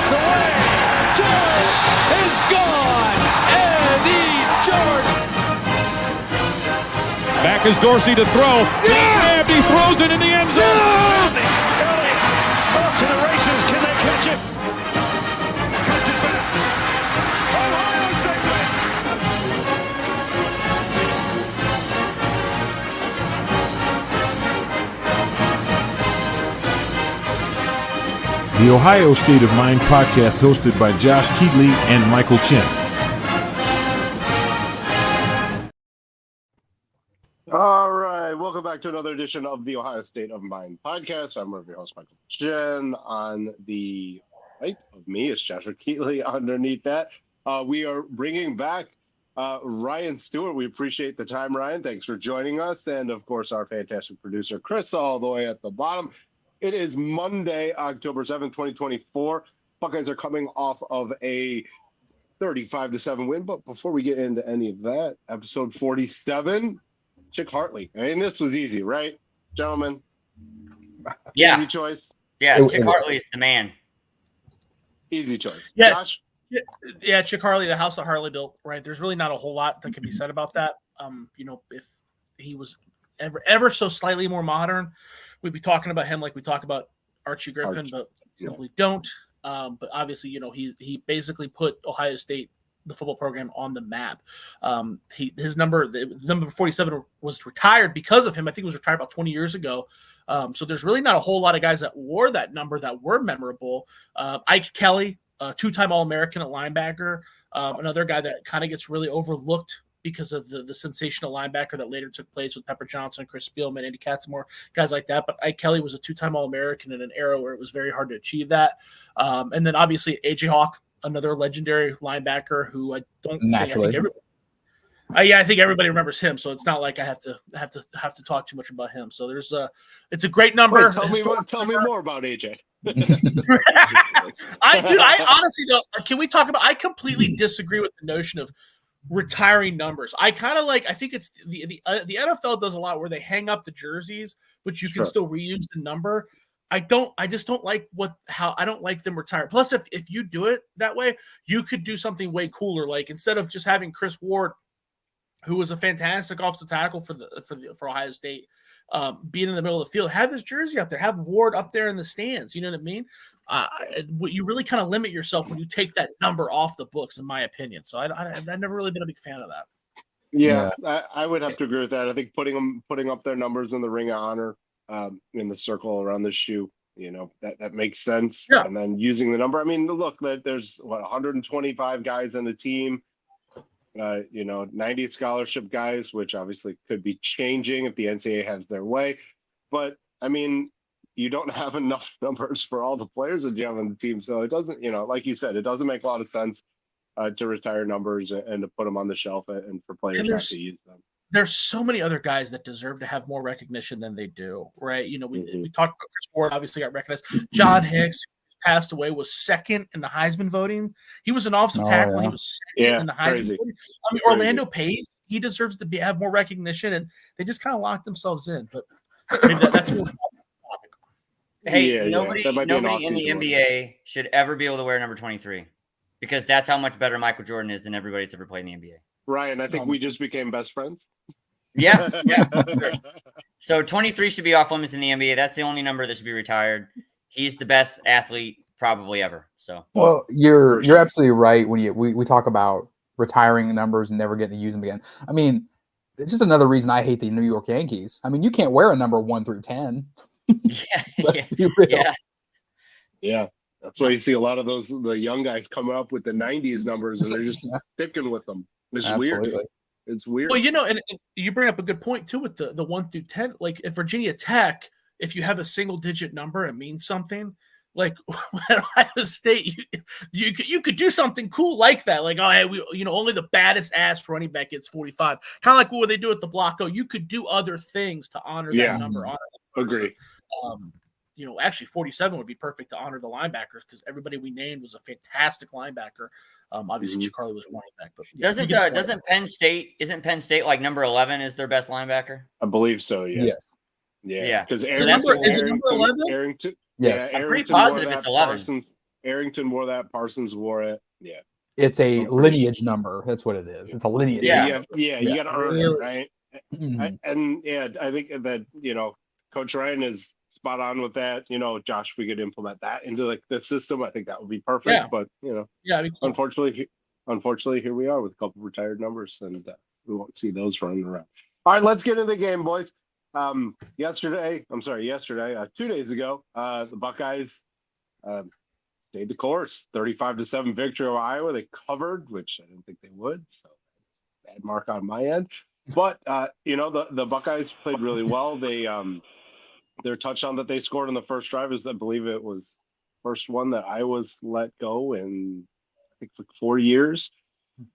It's away. Joe is gone. Eddie George. Back is Dorsey to throw. Yeah! He throws it in the end zone. Yeah! Kelly off to the races. Can they catch it? Cuts it back. Ohio State The Ohio State of Mind podcast hosted by Josh Keatley and Michael Chin. All right, welcome back to another edition of the Ohio State of Mind podcast. I'm one of your hosts, Michael Chin. On the right of me is Joshua Keatley. Underneath that, we are bringing back Ryan Stewart. We appreciate the time, Ryan. Thanks for joining us. And, of course, our fantastic producer, Chris, all the way at the bottom. It is Monday, October 7th, 2024. Buckeyes are coming off of a 35-7 win. But before we get into any of that, episode 47, Chick Hartley. I mean, this was easy, right, gentlemen? Yeah. Easy choice? Yeah, Chick Hartley is the man. Easy choice. Yeah. Josh? Yeah, Chick Hartley, the house that Harley built, right? There's really not a whole lot that can be said about that. If he was ever so slightly more modern, we'd be talking about him like we talk about Archie Griffin, but simply don't. But obviously, he basically put Ohio State, the football program, on the map. His number 47 was retired because of him. I think it was retired about 20 years ago. So there's really not a whole lot of guys that wore that number that were memorable. Ike Kelly, two-time All-American at linebacker, another guy that kind of gets really overlooked because of the sensational linebacker that later took place with Pepper Johnson, Chris Spielman, Andy Katzenmoor, guys like that. But Ike Kelly was a two-time All-American in an era where it was very hard to achieve that. And then obviously A.J. Hawk, another legendary linebacker who I don't think everybody. I think everybody remembers him, so it's not like I have to talk too much about him. So it's a great number. Wait, tell me more about AJ. I honestly don't. Can we talk about? I completely disagree with the notion of retiring numbers. I think it's the NFL does a lot where they hang up the jerseys, but you can still reuse the number. I just don't like I don't like them retired. Plus, if you do it that way, you could do something way cooler. Like instead of just having Chris Ward, who was a fantastic offensive tackle for Ohio State, being in the middle of the field, have his jersey up there, have Ward up there in the stands. You know what I mean? You really kind of limit yourself when you take that number off the books, in my opinion. So I've never really been a big fan of that. Yeah. I would have to agree with that. I think putting up their numbers in the Ring of Honor, in the circle around the shoe, that makes sense. Yeah. And then using the number. I mean, look, there's 125 guys in the team. 90 scholarship guys, which obviously could be changing if the NCAA has their way. But I mean, you don't have enough numbers for all the players that you have on the team. So it doesn't, like you said, it doesn't make a lot of sense to retire numbers and to put them on the shelf and for players not to use them. There's so many other guys that deserve to have more recognition than they do, right? We talked about Chris Ward, obviously got recognized. John Hicks, passed away, was second in the Heisman voting. He was an offensive tackle. Yeah. He was second in the Heisman voting. I mean, Orlando Pace, he deserves to have more recognition, and they just kind of locked themselves in. But maybe that's really topic. Hey, nobody in the NBA should ever be able to wear number 23 because that's how much better Michael Jordan is than everybody that's ever played in the NBA. Ryan, I think we just became best friends. Yeah. Sure. So 23 should be off limits in the NBA. That's the only number that should be retired. He's the best athlete probably ever. So, well, you're absolutely right when we talk about retiring numbers and never getting to use them again. I mean, it's just another reason I hate the New York Yankees. I mean, you can't wear a number 1 through 10. Let's be real. Yeah. That's why you see a lot of the young guys coming up with the 90s numbers and they're just sticking with them. It's weird. It's weird. Well, and you bring up a good point too with the 1 through 10. Like at Virginia Tech, if you have a single digit number, it means something. Like at Ohio State, you could do something cool like that. Like, oh, hey, only the baddest ass running back gets 45. Kind of like what they do at the Block O. You could do other things to honor that number. Agree. So, actually 47 would be perfect to honor the linebackers because everybody we named was a fantastic linebacker. Obviously, Chick Hartley was running back. But isn't Penn State like number 11 is their best linebacker? I believe so. Yeah. Yes. Yeah. Because is it number 11? Arrington. Yes. I'm pretty positive it's 11. Arrington wore that. Parsons wore it. Yeah. It's a lineage number. That's what it is. It's a lineage. Yeah. You got to earn it, right? Mhm. I think that, Coach Ryan is spot on with that. Josh, if we could implement that into like the system, I think that would be perfect. Yeah. But, Yeah, I mean, cool. unfortunately, here we are with a couple retired numbers, and we won't see those running around. All right, let's get into the game, boys. Yesterday, 2 days ago, the Buckeyes stayed the course. 35-7 victory over Iowa. They covered, which I didn't think they would, so that's a bad mark on my end. But the Buckeyes played really well. They their touchdown that they scored on the first drive is, I believe it was first one that Iowa's let go in, I think, like 4 years.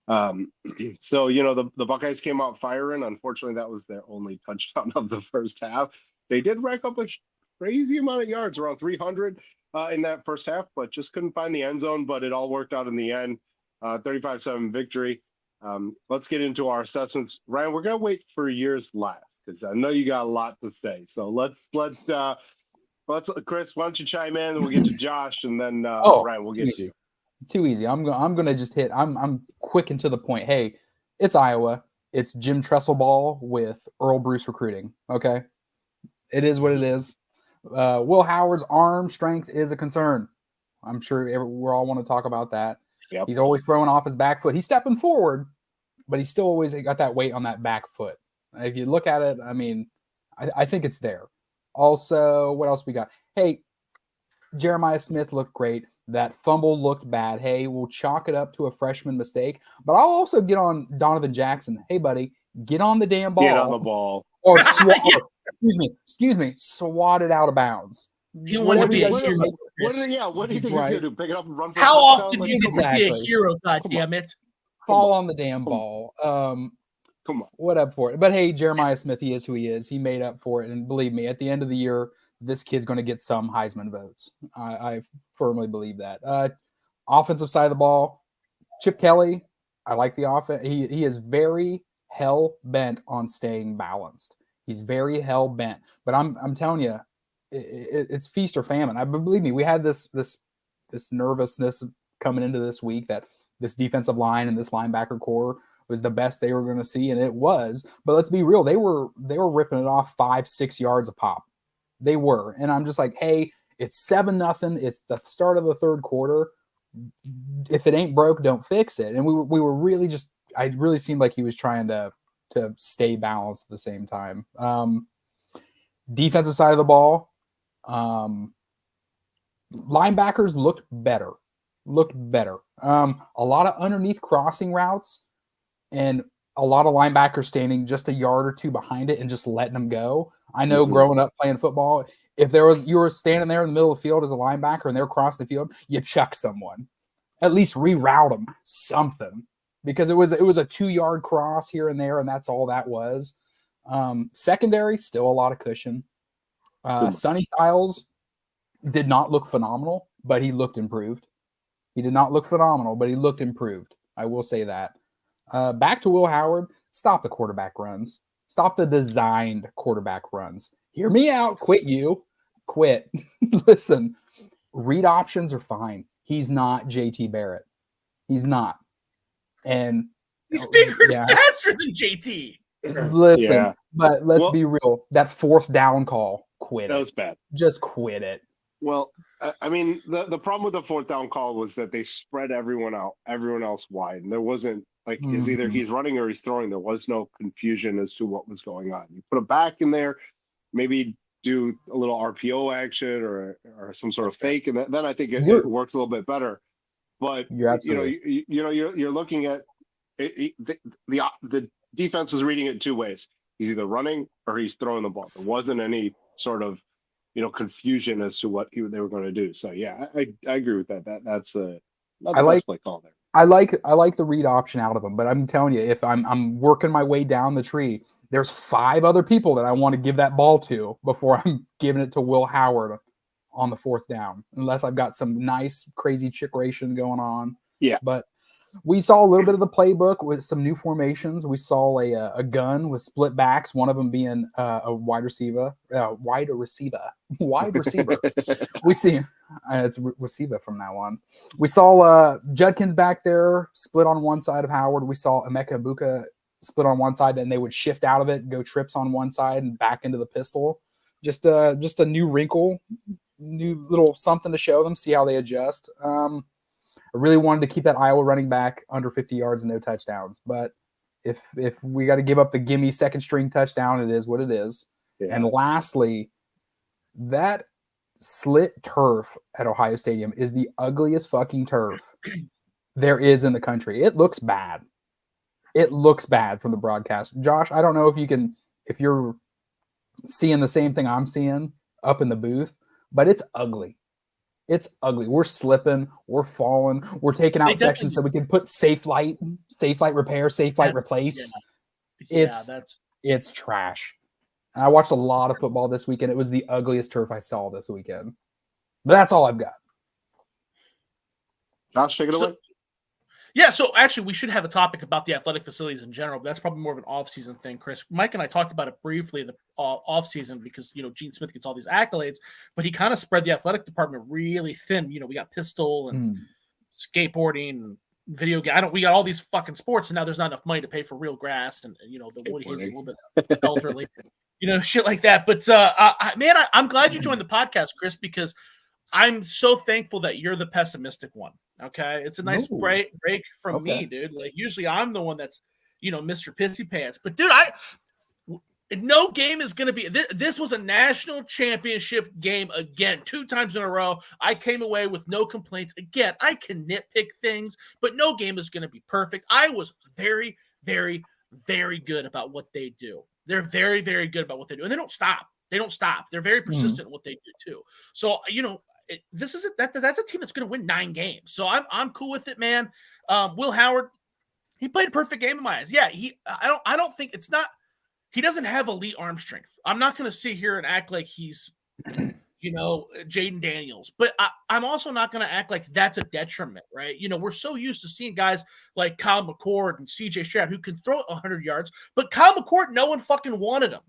So the Buckeyes came out firing. Unfortunately, that was their only touchdown of the first half. They did rack up a crazy amount of yards, around 300 in that first half, but just couldn't find the end zone. But it all worked out in the end. 35-7 victory. Let's get into our assessments. Ryan, we're gonna wait for yours last because I know you got a lot to say. So let's Chris, why don't you chime in and we'll get to Josh, and then Ryan, we'll get to you. Too easy. I'm gonna just hit. I'm quick and to the point. Hey, it's Iowa. It's Jim Tressel ball with Earl Bruce recruiting. Okay, it is what it is. Will Howard's arm strength is a concern. I'm sure we all want to talk about that. Yep. He's always throwing off his back foot. He's stepping forward, but he's still always got that weight on that back foot. If you look at it, I mean, I think it's there. Also, what else we got? Hey, Jeremiah Smith looked great. That fumble looked bad. Hey, we'll chalk it up to a freshman mistake. But I'll also get on Donovan Jackson. Hey, buddy, get on the damn ball. Get on the ball. Or excuse me, swat it out of bounds. You want to be a hero. What do you think he's going to do? Pick it up and run for How a touchdown? often do you get to be a hero, goddammit? Fall on the damn ball. Come on. What up for it? But hey, Jeremiah Smith, he is who he is. He made up for it. And believe me, at the end of the year, this kid's going to get some Heisman votes. I firmly believe that. Offensive side of the ball, Chip Kelly, I like the offense. He is very hell-bent on staying balanced. He's very hell-bent. But I'm telling you, it's feast or famine. I believe me, we had this nervousness coming into this week that this defensive line and this linebacker core was the best they were going to see, and it was. But let's be real, they were ripping it off 5-6 yards a pop. They were, and I'm just like, hey, it's 7-0. It's the start of the third quarter. If it ain't broke, don't fix it. And we were really just, I really seemed like he was trying to stay balanced at the same time. Defensive side of the ball. Linebackers looked better. A lot of underneath crossing routes and a lot of linebackers standing just a yard or two behind it and just letting them go. I know growing up playing football, if you were standing there in the middle of the field as a linebacker and they're crossing the field, you chuck someone. At least reroute them, something. Because it was a 2-yard cross here and there, and that's all that was. Secondary, still a lot of cushion. Sonny Styles did not look phenomenal, but he looked improved. He did not look phenomenal, but he looked improved. I will say that. Back to Will Howard, stop the quarterback runs. Stop the designed quarterback runs. Hear me out. Quit. Listen, read options are fine. He's not JT Barrett. He's not. And he's bigger and faster than JT. Listen, but let's be real. That fourth down call, quit it. That was bad. Just quit it. Well, I mean, the problem with the fourth down call was that they spread everyone else wide. And there wasn't, like, it's either he's running or he's throwing. There was no confusion as to what was going on. You put him back in there, maybe do a little RPO action or some sort of fake, and then I think it works a little bit better. But you're looking at it, the defense was reading it two ways. He's either running or he's throwing the ball. There wasn't any sort of confusion as to what they were going to do. So yeah, I agree with that. That's not the best play call there. I like the read option out of him, but I'm telling you, if I'm working my way down the tree, there's 5 other people that I want to give that ball to before I'm giving it to Will Howard on the fourth down, unless I've got some nice crazy chick ration going on. Yeah, but we saw a little bit of the playbook with some new formations. We saw a gun with split backs, one of them being a wide receiver. We see It's Wasiva from now on. We saw Judkins back there split on one side of Howard. We saw Emeka Ibuka split on one side, and they would shift out of it, go trips on one side and back into the pistol. Just a new wrinkle, new little something to show them, see how they adjust. I really wanted to keep that Iowa running back under 50 yards and no touchdowns. But if we got to give up the gimme second string touchdown, it is what it is. Yeah. And lastly, that slit turf at Ohio Stadium is the ugliest fucking turf there is in the country. It looks bad. It looks bad from the broadcast. Josh, I don't know if you're seeing the same thing I'm seeing up in the booth, but it's ugly. It's ugly. We're slipping. We're falling. We're taking out sections so we can put safe light repair, safe light replace. Yeah. It's trash. I watched a lot of football this weekend. It was the ugliest turf I saw this weekend. But that's all I've got. Josh, take it away. Yeah, so actually we should have a topic about the athletic facilities in general, but that's probably more of an off-season thing, Chris. Mike and I talked about it briefly in the off-season because, Gene Smith gets all these accolades, but he kind of spread the athletic department really thin. We got pistol and skateboarding and video game. We got all these fucking sports, and now there's not enough money to pay for real grass, and the wood is a little bit elderly, shit like that. But I'm glad you joined the podcast, Chris, because I'm so thankful that you're the pessimistic one. Okay, it's a nice break from me, dude. Like usually I'm the one that's Mr. Pissy Pants, but dude, no game is going to be this was a national championship game again, 2 times in a row. I came away with no complaints. Again, I can nitpick things, but no game is going to be perfect. I was very, very, very good about what they do. They're very, very good about what they do, and they don't stop. They're very persistent in what they do too. So that's a team that's going to win 9 games. So I'm cool with it, man. Will Howard, he played a perfect game in my eyes. Yeah, I don't think it's not. He doesn't have elite arm strength. I'm not going to sit here and act like he's, Jaden Daniels. But I'm also not going to act like that's a detriment, right? We're so used to seeing guys like Kyle McCord and C.J. Stroud who can throw 100 yards. But Kyle McCord, no one fucking wanted him,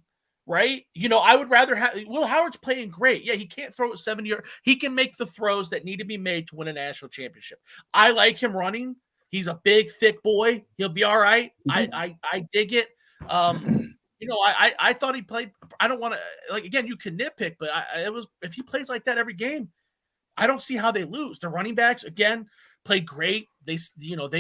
right? I would rather have – Will Howard's playing great. Yeah, he can't throw it 70 yards. He can make the throws that need to be made to win a national championship. I like him running. He's a big, thick boy. He'll be all right. I dig it. I thought he played. I don't want to again. You can nitpick, but if he plays like that every game, I don't see how they lose. The running backs again played great. They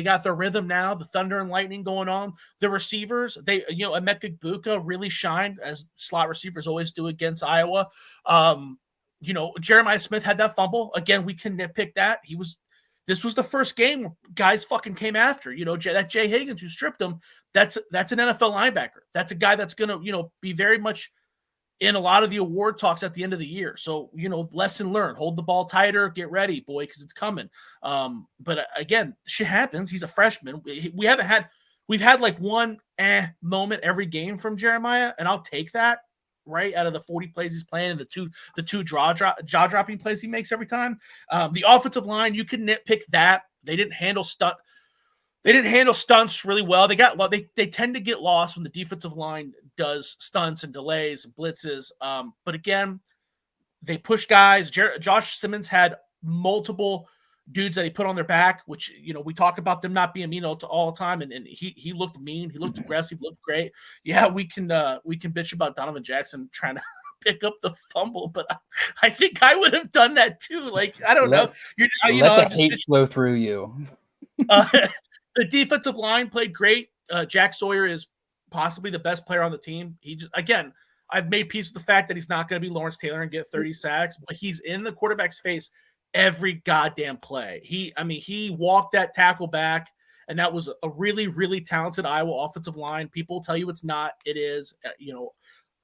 got their rhythm now. The thunder and lightning going on. The receivers, Emeka Ibuka really shined as slot receivers always do against Iowa. Jeremiah Smith had that fumble again. We can nitpick that. This was the first game guys fucking came after. That Jay Higgins who stripped him. That's an NFL linebacker. That's a guy that's gonna be very much in a lot of the award talks at the end of the year. So lesson learned: hold the ball tighter, get ready, boy, because it's coming. But again, shit happens. He's a freshman. We've had like one moment every game from Jeremiah, and I'll take that. Right out of the 40 plays he's playing and the two jaw-dropping plays he makes every time. The offensive line, you can nitpick that. They didn't handle stunts really well. They tend to get lost when the defensive line does stunts and delays and blitzes. But again, they push guys. Josh Simmons had multiple dudes that he put on their back, which we talk about them not being mean all the time, and he looked mean, he looked aggressive, looked great. Yeah, we can bitch about Donovan Jackson trying to pick up the fumble, but I think I would have done that too. Like I don't know, let the hate flow through you. The defensive line played great. Jack Sawyer is possibly the best player on the team. I've made peace with the fact that he's not going to be Lawrence Taylor and get 30 sacks, but he's in the quarterback's face every goddamn play. He walked that tackle back, and that was a really, really talented Iowa offensive line. People tell you it's not. It is.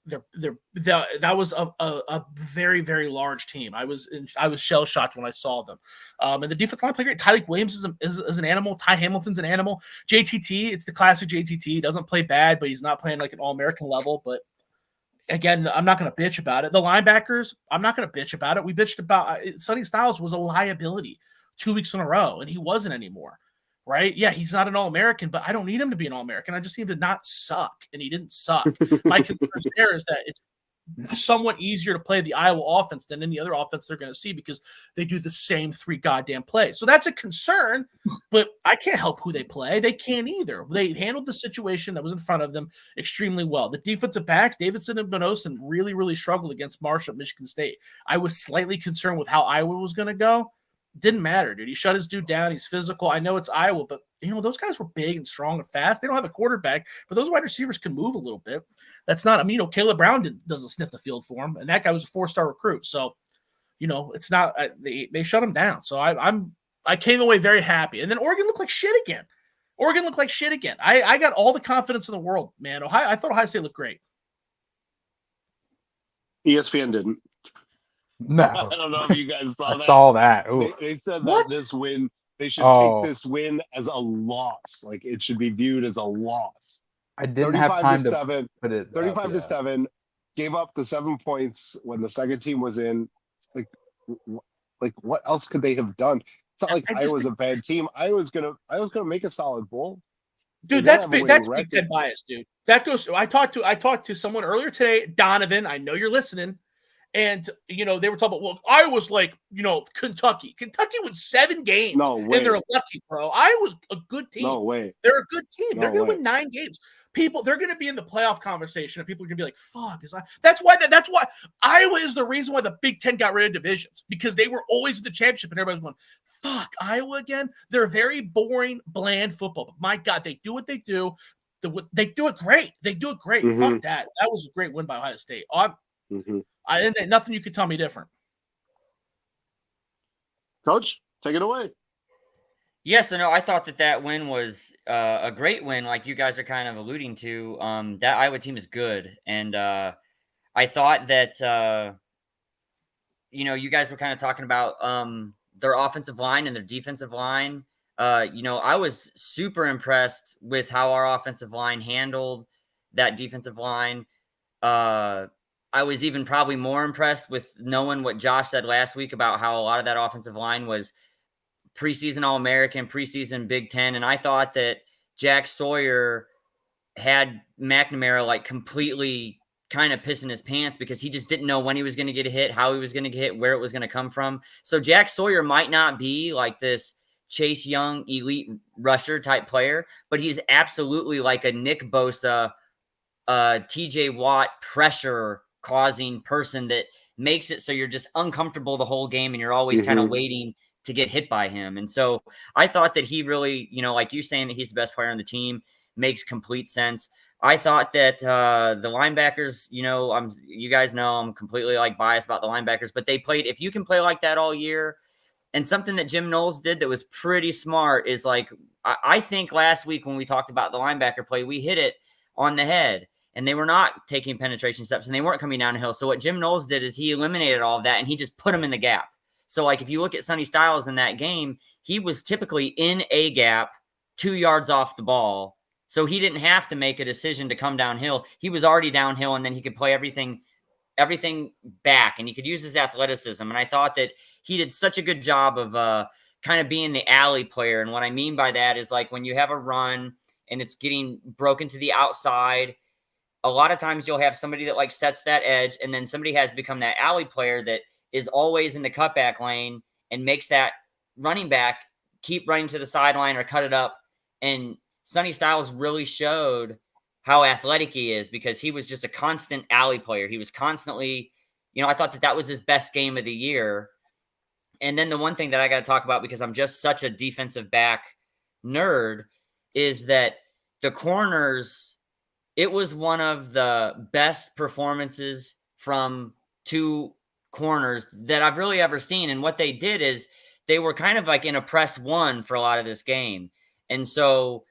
That was a very, very large team. I was shell shocked when I saw them. And the defensive line played great. Tyleik Williams is an animal. Ty Hamilton's an animal. JTT, it's the classic JTT. He doesn't play bad, but he's not playing like an All-American level. But again, I'm not going to bitch about it. The linebackers, I'm not going to bitch about it. We bitched about Sonny Styles was a liability 2 weeks in a row, and he wasn't anymore, right? Yeah, he's not an All-American, but I don't need him to be an All-American. I just need him to not suck, and he didn't suck. My concern there is that somewhat easier to play the Iowa offense than any other offense they're going to see because they do the same 3 goddamn plays. So that's a concern, but I can't help who they play. They can't either. They handled the situation that was in front of them extremely well. The defensive backs, Davidson and Bonosin, really, really struggled against Marshall at Michigan State. I was slightly concerned with how Iowa was going to go. Didn't matter, dude. He shut his dude down. He's physical. I know it's Iowa, but those guys were big and strong and fast. They don't have a quarterback, but those wide receivers can move a little bit. That's not, Caleb Brown doesn't sniff the field for him, and that guy was a 4-star recruit. So, it's not. They shut him down. So I came away very happy. And then Oregon looked like shit again. I got all the confidence in the world, man. I thought Ohio State looked great. ESPN didn't. No, I don't know if you guys saw I that. saw that. They said What? that this win, they should take this win as a loss. Like it should be viewed as a loss. I didn't have time to put it. 35 to 7, gave up the 7 points when the second team was in. Like what else could they have done? It's not like Iowa's a bad team. I was gonna make a solid bowl. Dude, that's Big Ten bias, dude. That goes. I talked to someone earlier today, Donovan. I know you're listening. And, they were talking about, well, Iowa's like, Kentucky. Kentucky won 7 games. No way. And they're lucky, bro. Iowa's a good team. No way. They're a good team. No they're going to way. win 9 games. They're going to be in the playoff conversation, and people are going to be like, fuck. That's why Iowa is the reason why the Big Ten got rid of divisions, because they were always in the championship, and everybody's going, fuck, Iowa again? They're very boring, bland football. But, my God, they do what they do. They do it great. Mm-hmm. Fuck that. That was a great win by Ohio State. Mm-hmm. Nothing you could tell me different. Coach, take it away. Yes, no, I thought that win was a great win, like you guys are kind of alluding to. That Iowa team is good, and I thought that you guys were kind of talking about their offensive line and their defensive line. I was super impressed with how our offensive line handled that defensive line. I was even probably more impressed with knowing what Josh said last week about how a lot of that offensive line was preseason All-American, preseason Big Ten. And I thought that Jack Sawyer had McNamara like completely kind of pissing his pants because he just didn't know when he was going to get a hit, how he was going to get hit, where it was going to come from. So Jack Sawyer might not be like this Chase Young elite rusher type player, but he's absolutely like a Nick Bosa, TJ Watt pressure causing person that makes it so you're just uncomfortable the whole game and you're always kind of waiting to get hit by him. And so I thought that he really, like you saying that he's the best player on the team makes complete sense. I thought that the linebackers, you guys know I'm completely like biased about the linebackers, but they played, if you can play like that all year. And something that Jim Knowles did that was pretty smart is like, I think last week when we talked about the linebacker play, we hit it on the head. And they were not taking penetration steps, and they weren't coming downhill. So what Jim Knowles did is he eliminated all of that, and he just put them in the gap. So, like, if you look at Sonny Styles in that game, he was typically in a gap 2 yards off the ball. So he didn't have to make a decision to come downhill. He was already downhill, and then he could play everything back, and he could use his athleticism. And I thought that he did such a good job of kind of being the alley player. And what I mean by that is, like, when you have a run and it's getting broken to the outside, a lot of times you'll have somebody that like sets that edge, and then somebody has become that alley player that is always in the cutback lane and makes that running back keep running to the sideline or cut it up. And Sonny Styles really showed how athletic he is because he was just a constant alley player. He was constantly, I thought that was his best game of the year. And then the one thing that I got to talk about, because I'm just such a defensive back nerd, is that the corners, it was one of the best performances from 2 corners that I've really ever seen. And what they did is they were kind of like in a press 1 for a lot of this game. And so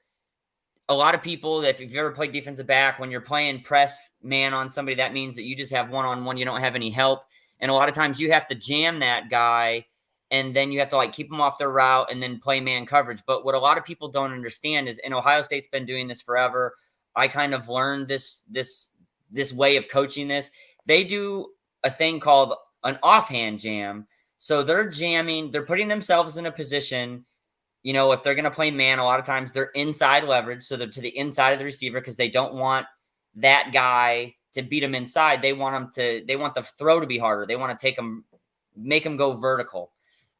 a lot of people, if you've ever played defensive back, when you're playing press man on somebody, that means that you just have one-on-one. You don't have any help. And a lot of times you have to jam that guy, and then you have to like keep them off their route and then play man coverage. But what a lot of people don't understand is, and Ohio State's been doing this forever, I kind of learned this way of coaching this. They do a thing called an offhand jam. So they're jamming, they're putting themselves in a position, if they're going to play man, a lot of times they're inside leverage. So they're to the inside of the receiver because they don't want that guy to beat them inside. They want the throw to be harder. They want to make them go vertical.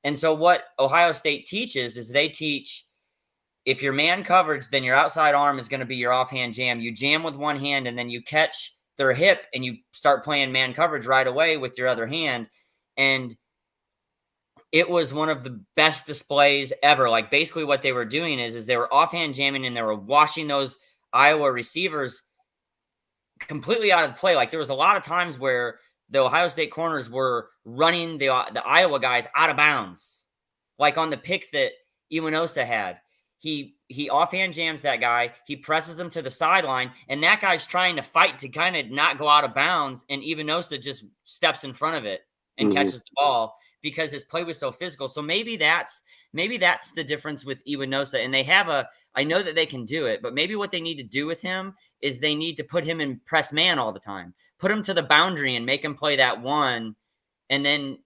And so what Ohio State teaches is they teach, if you're man coverage, then your outside arm is going to be your offhand jam. You jam with one hand and then you catch their hip and you start playing man coverage right away with your other hand. And it was one of the best displays ever. Like basically what they were doing is they were offhand jamming and they were washing those Iowa receivers completely out of play. Like there was a lot of times where the Ohio State corners were running the Iowa guys out of bounds. Like on the pick that Iwanosa had. He offhand jams that guy. He presses him to the sideline, and that guy's trying to fight to kind of not go out of bounds, and Iwanosa just steps in front of it and catches the ball because his play was so physical. So maybe that's the difference with Iwanosa. And they have I know that they can do it, but maybe what they need to do with him is they need to put him in press man all the time. Put him to the boundary and make him play that one, and then,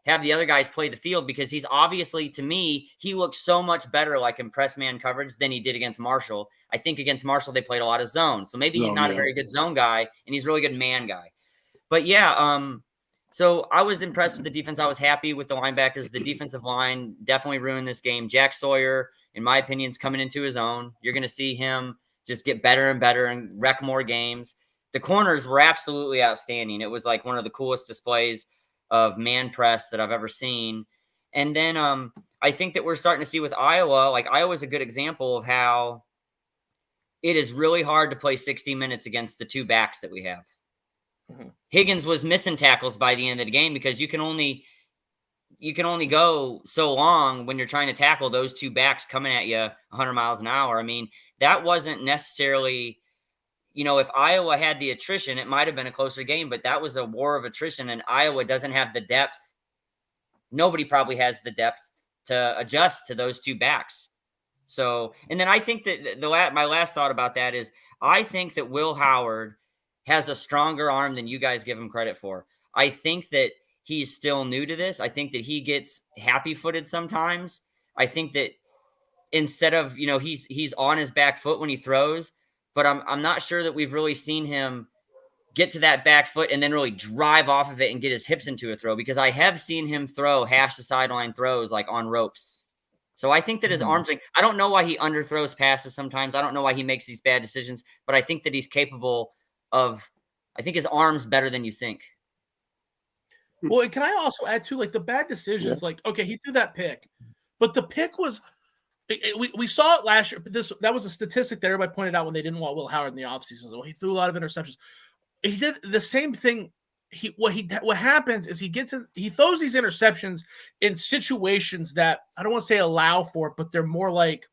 have the other guys play the field, because he's obviously, to me, he looks so much better like in press man coverage than he did against Marshall. I think against Marshall, they played a lot of zone. So maybe he's not a very good zone guy, and he's a really good man guy. But yeah, so I was impressed with the defense. I was happy with the linebackers. The defensive line definitely ruined this game. Jack Sawyer, in my opinion, is coming into his own. You're going to see him just get better and better and wreck more games. The corners were absolutely outstanding. It was like one of the coolest displays of man press that I've ever seen. And then I think that we're starting to see with Iowa, like Iowa's a good example of how it is really hard to play 60 minutes against the two backs that we have. Higgins was missing tackles by the end of the game because you can only go so long when you're trying to tackle those two backs coming at you 100 miles an hour. I mean, that wasn't necessarily, if Iowa had the attrition, it might have been a closer game, but that was a war of attrition, and Iowa doesn't have the depth. Nobody probably has the depth to adjust to those two backs. So, and then I think that my last thought about that is I think that Will Howard has a stronger arm than you guys give him credit for. I think that he's still new to this. I think that he gets happy-footed sometimes. I think that instead of, he's on his back foot when he throws, but I'm not sure that we've really seen him get to that back foot and then really drive off of it and get his hips into a throw, because I have seen him throw hash to sideline throws like on ropes. So I think that his arms, I don't know why he underthrows passes sometimes. I don't know why he makes these bad decisions, but I think that he's capable of, I think his arm's better than you think. Well, and can I also add too, like the bad decisions, like, okay, he threw that pick, but the pick was, we saw it last year. That was a statistic that everybody pointed out when they didn't want Will Howard in the offseason. So he threw a lot of interceptions. He did the same thing. What happens is he throws these interceptions in situations that I don't want to say allow for it, but they're more like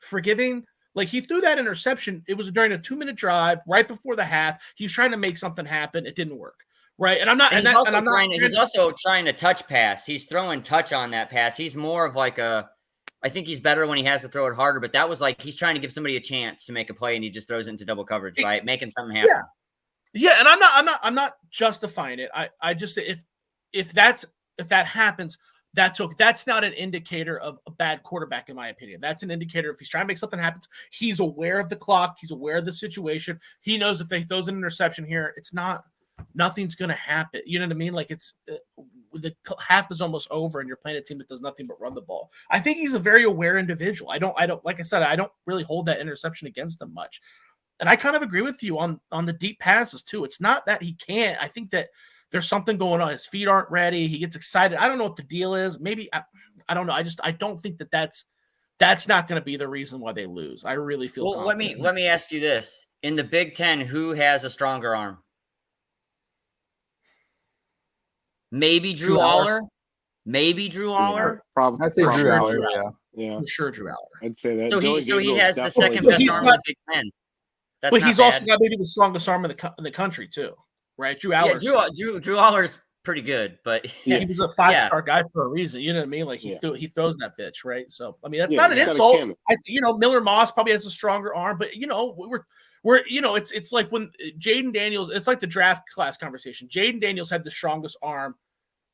forgiving. Like he threw that interception. It was during a 2-minute drive right before the half. He was trying to make something happen. It didn't work. Right. And I'm not, and he's also trying to touch pass. He's throwing touch on that pass. He's more of like I think he's better when he has to throw it harder, but that was like he's trying to give somebody a chance to make a play and he just throws it into double coverage, right? Making something happen. Yeah, and I'm not justifying it. I just say if that happens, that's not an indicator of a bad quarterback, in my opinion. That's an indicator if he's trying to make something happen, he's aware of the clock, he's aware of the situation. He knows if he throws an interception here, nothing's going to happen. You know what I mean? Like the half is almost over and you're playing a team that does nothing but run the ball. I think he's a very aware individual. I don't, like I said, I don't really hold that interception against him much. And I kind of agree with you on the deep passes too. It's not that he can't. I think that there's something going on. His feet aren't ready. He gets excited. I don't know what the deal is. Maybe, I don't know. I don't think that's not going to be the reason why they lose. I really feel confident. Let me ask you this. In the Big Ten, who has a stronger arm? Maybe Drew Aller. Maybe Drew Aller. Probably. I'd say Drew Aller. Yeah. For sure, Drew Aller. I'd say that. So he has the second best arm in the Big Ten. But he's also got maybe the strongest arm in the country too, right? Drew Aller. Yeah, Drew Aller's pretty good, but he was a 5-star guy for a reason. You know what I mean? Like he throws that bitch, right? So I mean that's not an insult. Miller Moss probably has a stronger arm, but we're it's like when Jaden Daniels. It's like the draft class conversation. Jaden Daniels had the strongest arm.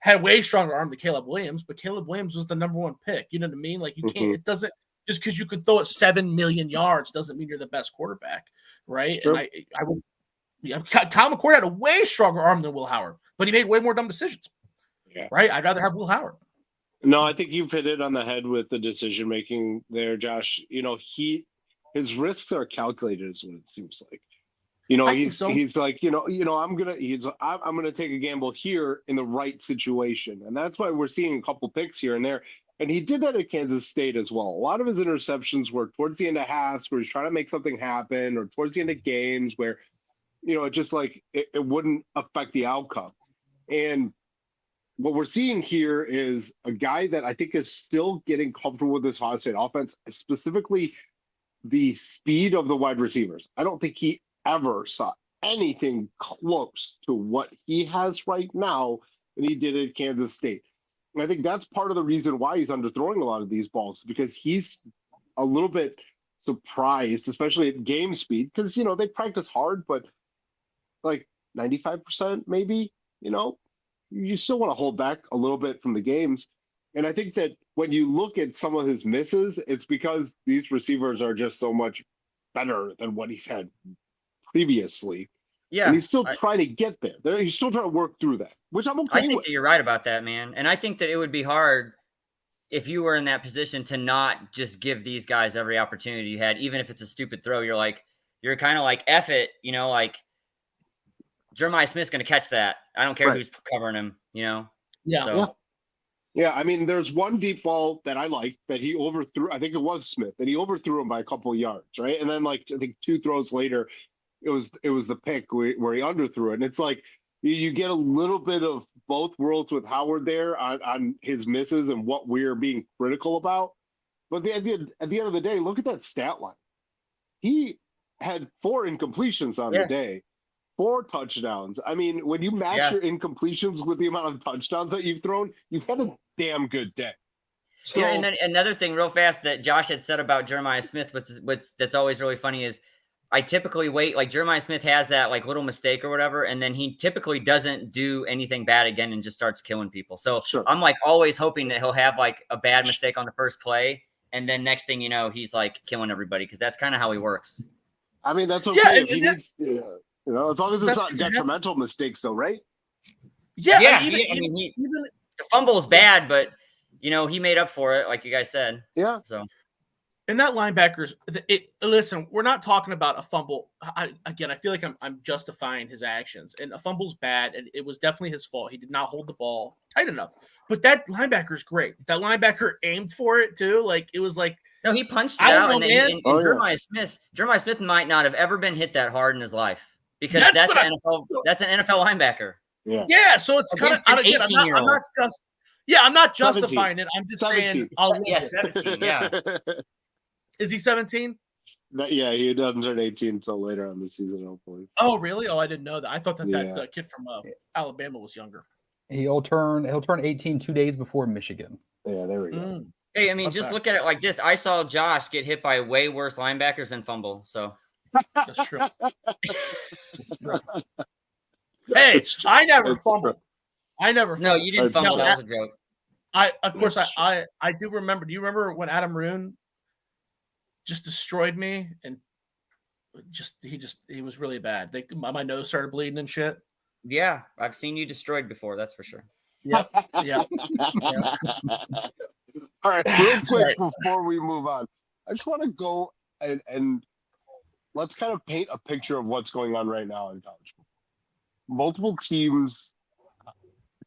Had way stronger arm than Caleb Williams, but Caleb Williams was the number one pick. You know what I mean? Like you can't. It doesn't just because you could throw it 7 million yards doesn't mean you're the best quarterback, right? Sure. And I would. Kyle McCord had a way stronger arm than Will Howard, but he made way more dumb decisions. Yeah. Right? I'd rather have Will Howard. No, I think you've hit it on the head with the decision making there, Josh. His risks are calculated, is what it seems like. He's like, I'm gonna take a gamble here in the right situation, and that's why we're seeing a couple picks here and there. And he did that at Kansas State as well. A lot of his interceptions were towards the end of halves, where he's trying to make something happen, or towards the end of games where, it just like it wouldn't affect the outcome. And what we're seeing here is a guy that I think is still getting comfortable with this Ohio State offense, specifically the speed of the wide receivers. I don't think he ever saw anything close to what he has right now than he did at Kansas State. And I think that's part of the reason why he's underthrowing a lot of these balls, because he's a little bit surprised, especially at game speed, because, they practice hard, but like 95% maybe, you still want to hold back a little bit from the games. And I think that when you look at some of his misses, it's because these receivers are just so much better than what he's had previously. Yeah. And he's still trying to get there. He's still trying to work through that, which I'm okay with. I think that you're right about that, man. And I think that it would be hard if you were in that position to not just give these guys every opportunity you had, even if it's a stupid throw. You're kind of like, F it, like Jeremiah Smith's going to catch that. I don't care who's covering him, Yeah. So. Yeah, I mean, there's one deep ball that I liked that he overthrew. I think it was Smith, that he overthrew him by a couple of yards, right? And then, I think 2 throws later, it was the pick where he underthrew it. And it's like you get a little bit of both worlds with Howard there on his misses and what we're being critical about. But at the end of the day, look at that stat line. He had 4 incompletions on the day. 4 touchdowns. I mean, when you match your incompletions with the amount of touchdowns that you've thrown, you've had a damn good day. So, and then another thing real fast that Josh had said about Jeremiah Smith, that's always really funny is I typically wait, like Jeremiah Smith has that little mistake or whatever, and then he typically doesn't do anything bad again and just starts killing people. So I'm always hoping that he'll have a bad mistake on the first play, and then next thing you know, he's killing everybody, because that's kind of how he works. I mean, that's okay. As long as it's not detrimental mistakes, though, right? Yeah. The fumble is bad, but he made up for it, like you guys said. Yeah. So, and that linebackers. Listen, we're not talking about a fumble. I feel like I'm justifying his actions, and a fumble's bad, and it was definitely his fault. He did not hold the ball tight enough. But that linebacker's great. That linebacker aimed for it too. It was like. No, he punched it out, and Jeremiah Smith might not have ever been hit that hard in his life. Because that's an NFL linebacker. Yeah. So it's kind of I'm not justifying 17. It. I'm just 17. Saying 17. Yeah. Is he 17? Yeah, he doesn't turn 18 until later on the season, hopefully. Oh, really? Oh, I didn't know that. I thought that kid from Alabama was younger. He'll turn 18 2 days before Michigan. Yeah, there we go. Hey, I mean, just look at it like this. I saw Josh get hit by way worse linebackers and fumble. So. That's true. Hey, I never fumbled. No, you didn't fumble. That was a joke. I do remember. Do you remember when Adam Roon just destroyed me and he was really bad? My nose started bleeding and shit. Yeah, I've seen you destroyed before. That's for sure. Yeah. All right, real quick before we move on, I just want to go and let's kind of paint a picture of what's going on right now in college football. Multiple teams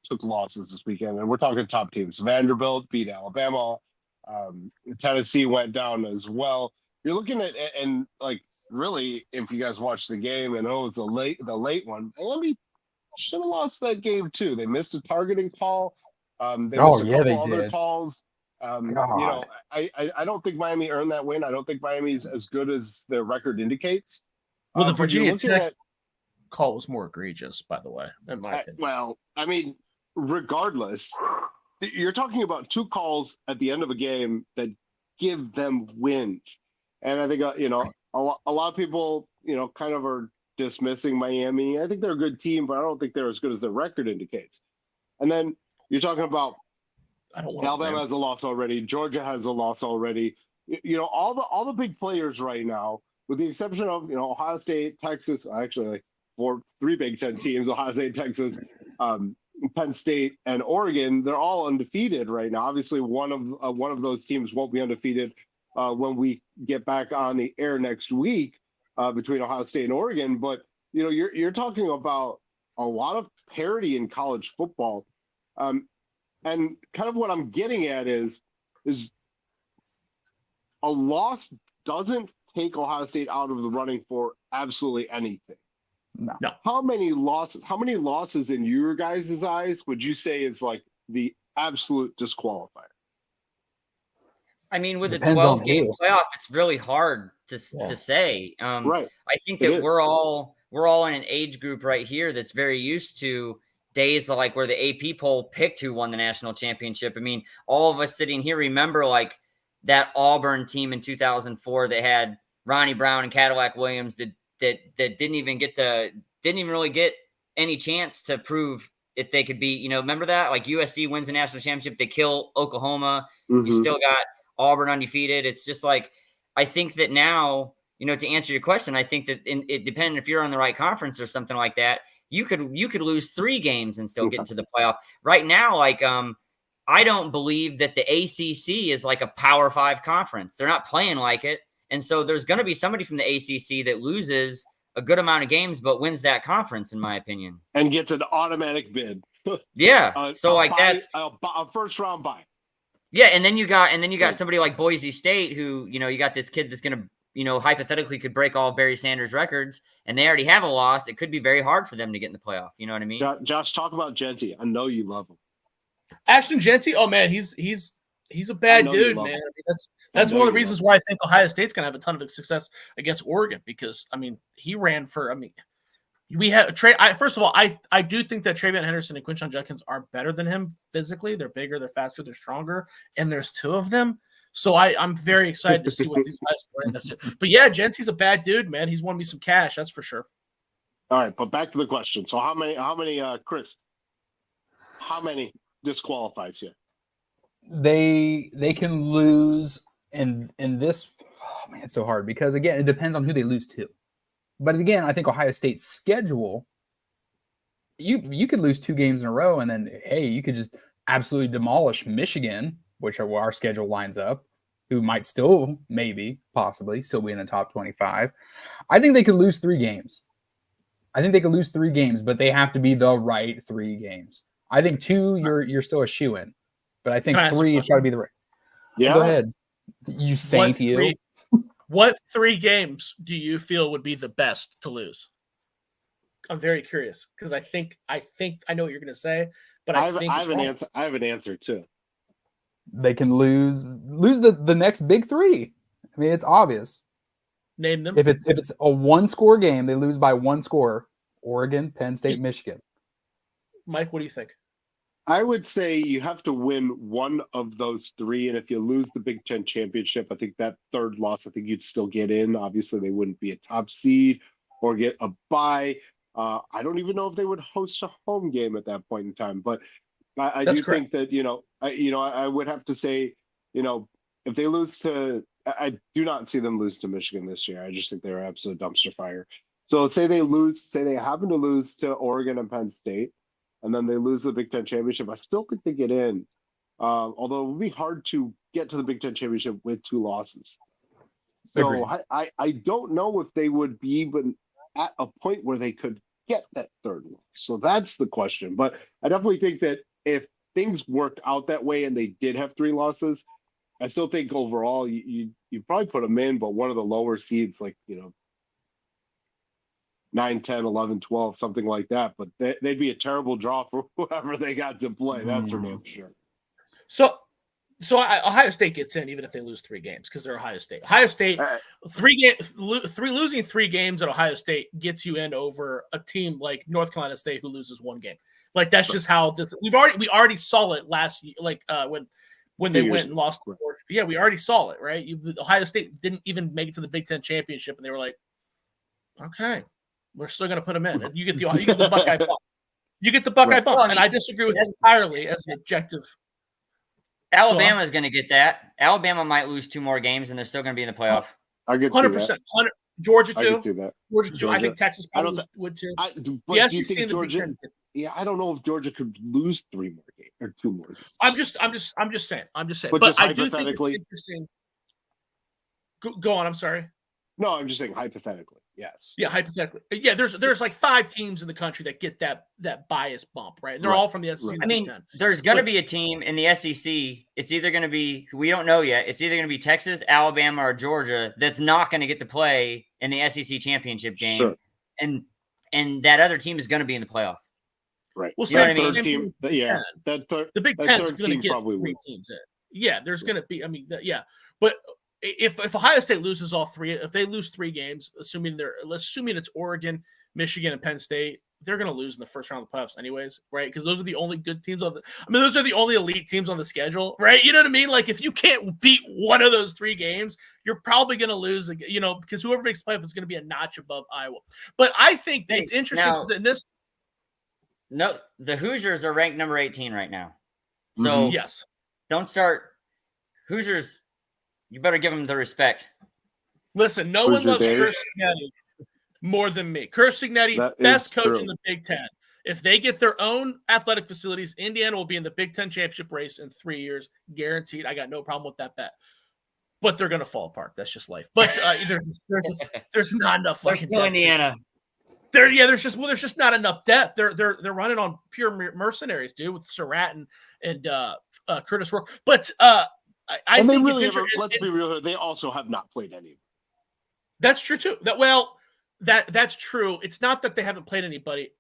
took losses this weekend, and we're talking top teams. Vanderbilt beat Alabama. Tennessee went down as well. You're looking at, and really, if you guys watched the game, and it was the late one, Miami should have lost that game too. They missed a targeting call. They missed a couple other calls. I don't think Miami earned that win. I don't think Miami's as good as their record indicates. Well, the Virginia Tech call was more egregious, by the way, in my opinion. Well, I mean, regardless, you're talking about 2 calls at the end of a game that give them wins. And I think, a lot of people, kind of are dismissing Miami. I think they're a good team, but I don't think they're as good as their record indicates. And then you're talking about Alabama has a loss already. Georgia has a loss already. All the big players right now, with the exception of Ohio State, Texas, actually three Big Ten teams: Ohio State, Texas, Penn State, and Oregon. They're all undefeated right now. Obviously, one of those teams won't be undefeated when we get back on the air next week between Ohio State and Oregon. But you're talking about a lot of parity in college football, and kind of what I'm getting at is a loss doesn't take Ohio State out of the running for absolutely anything. No. How many losses in your guys' eyes would you say is like the absolute disqualifier? I mean, with Depends a on 12-game who. playoff, it's really hard to say. Right. I think It that is. we're all in an age group right here that's very used to days like where the AP poll picked who won the national championship. I mean, all of us sitting here remember like that Auburn team in 2004 that had Ronnie Brown and Cadillac Williams that didn't even really get any chance to prove if they could be, remember that? Like USC wins the national championship, they kill Oklahoma. Mm-hmm. You still got Auburn undefeated. It's just like, I think that now, to answer your question, I think that it depending if you're on the right conference or something like that, you could lose 3 games and still get into the playoff. Right now, like, I don't believe that the ACC is like a Power 5 conference. They're not playing like it. And so there's going to be somebody from the ACC that loses a good amount of games but wins that conference, in my opinion. And gets an automatic bid. Yeah. So like that's a first round bye. Yeah, and then you got somebody like Boise State who, you got this kid that's going to, hypothetically could break all of Barry Sanders' records, and they already have a loss. It could be very hard for them to get in the playoff. You know what I mean? Josh, talk about Genty. I know you love him. Ashton Genty, oh man, he's a bad dude, man. I mean, that's one of the reasons why I think Ohio State's gonna have a ton of success against Oregon, because he ran for we have first of all, I do think that Travion Henderson and Quinshon Judkins are better than him physically. They're bigger, they're faster, they're stronger, and there's 2 of them. So I'm very excited to see what these guys are. But yeah, Genty's a bad dude, man. He's won me some cash, that's for sure. All right, but back to the question. So how many Chris? How many disqualifies you? They can lose, and this, oh man, it's so hard because again, it depends on who they lose to. But again, I think Ohio State's schedule, you could lose 2 games in a row, and then hey, you could just absolutely demolish Michigan, which are where our schedule lines up, who might still possibly still be in the top 25. I think they could lose 3 games. But they have to be the right 3 games. I think 2, you're still a shoo-in. But I think 3, it's got to be the right. Yeah. Go ahead. You saint you. What 3 games do you feel would be the best to lose? I'm very curious because I think I know what you're going to say, but I have an answer. I have an answer too. They can lose the next big 3. I mean, it's obvious. Name them. If it's a 1-score game, they lose by 1 score. Oregon, Penn State, Michigan. Mike, what do you think? I would say you have to win one of those 3, and if you lose the Big Ten championship, I think that 3rd loss, I think you'd still get in. Obviously, they wouldn't be a top seed or get a bye. I don't even know if they would host a home game at that point in time. But I do think that I would have to say, if they lose to, I do not see them lose to Michigan this year. I just think they're absolute dumpster fire. So say they happen to lose to Oregon and Penn State, and then they lose the Big Ten championship. I still think they get in, although it would be hard to get to the Big Ten championship with 2 losses. So I don't know if they would be even at a point where they could get that 3rd loss. So that's the question. But I definitely think that if things worked out that way and they did have 3 losses, I still think overall you probably put them in, but one of the lower seeds, like 9, 10, 11, 12, something like that. But they'd be a terrible draw for whoever they got to play. That's for damn sure. So Ohio State gets in even if they lose 3 games because they're Ohio State. Ohio State, losing 3 games at Ohio State gets you in over a team like North Carolina State who loses 1 game. Like that's just how this. We already saw it last year. Like when they went and lost. Yeah, we already saw it. Right. Ohio State didn't even make it to the Big Ten championship, and they were like, okay. We're still going to put them in. You get the Buckeye bump. You get the Buckeye bump, and I disagree with that entirely as an objective. Alabama is going to get that. Alabama might lose 2 more games, and they're still going to be in the playoff. I get 100%. Georgia I too. can see that. Georgia too. I Georgia. think Texas I don't probably would too. But The do you SEC think and the Big Georgia? Ten. Yeah, I don't know if Georgia could lose 3 more games or 2 more games. I'm just saying. But just I do think it's hypothetically- interesting. Go on. I'm sorry. No, I'm just saying hypothetically. Yes. Yeah, hypothetically. Yeah, there's like 5 teams in the country that get that bias bump, right? And they're Right, all from the SEC. right. and I the mean, Big Ten. there's going to But- be a team in the SEC. It's either going to be, we don't know yet. It's either going to be Texas, Alabama, or Georgia that's not going to get to play in the SEC championship game. Sure. And that other team is going to be in the playoff. Right. Well, You know what I same, mean? same Third thing team. with the Big Yeah. Ten. That third. The Big that Ten is third going to team get probably 3 will. teams in. Yeah, there's going to be. I mean, yeah, but if Ohio State loses all 3, if they lose 3 games, assuming it's Oregon, Michigan, and Penn State, they're going to lose in the first round of the playoffs anyways, right? Because those are the only good teams those are the only elite teams on the schedule, right? You know what I mean? Like if you can't beat one of those 3 games, you're probably going to lose, because whoever makes playoff is going to be a notch above Iowa. But I think that it's interesting because in this. No, the Hoosiers are ranked number 18 right now. So Mhm. Yes. don't start Hoosiers. You better give them the respect. Listen, no one Hoosier loves Dave. Curt Cignetti more than me. Curt Cignetti, That best is coach true. in the Big Ten. If they get their own athletic facilities, Indiana will be in the Big Ten championship race in 3 years, guaranteed. I got no problem with that bet. But they're going to fall apart. That's just life. But there's not enough. They're fucking still depth. Indiana. There's just not enough depth. They're running on pure mercenaries, dude, with Surratt and Curtis Rourke. But I And they think really it's interesting. let's be real here. They also have not played any. That's true too. That's true. It's not that they haven't played anybody.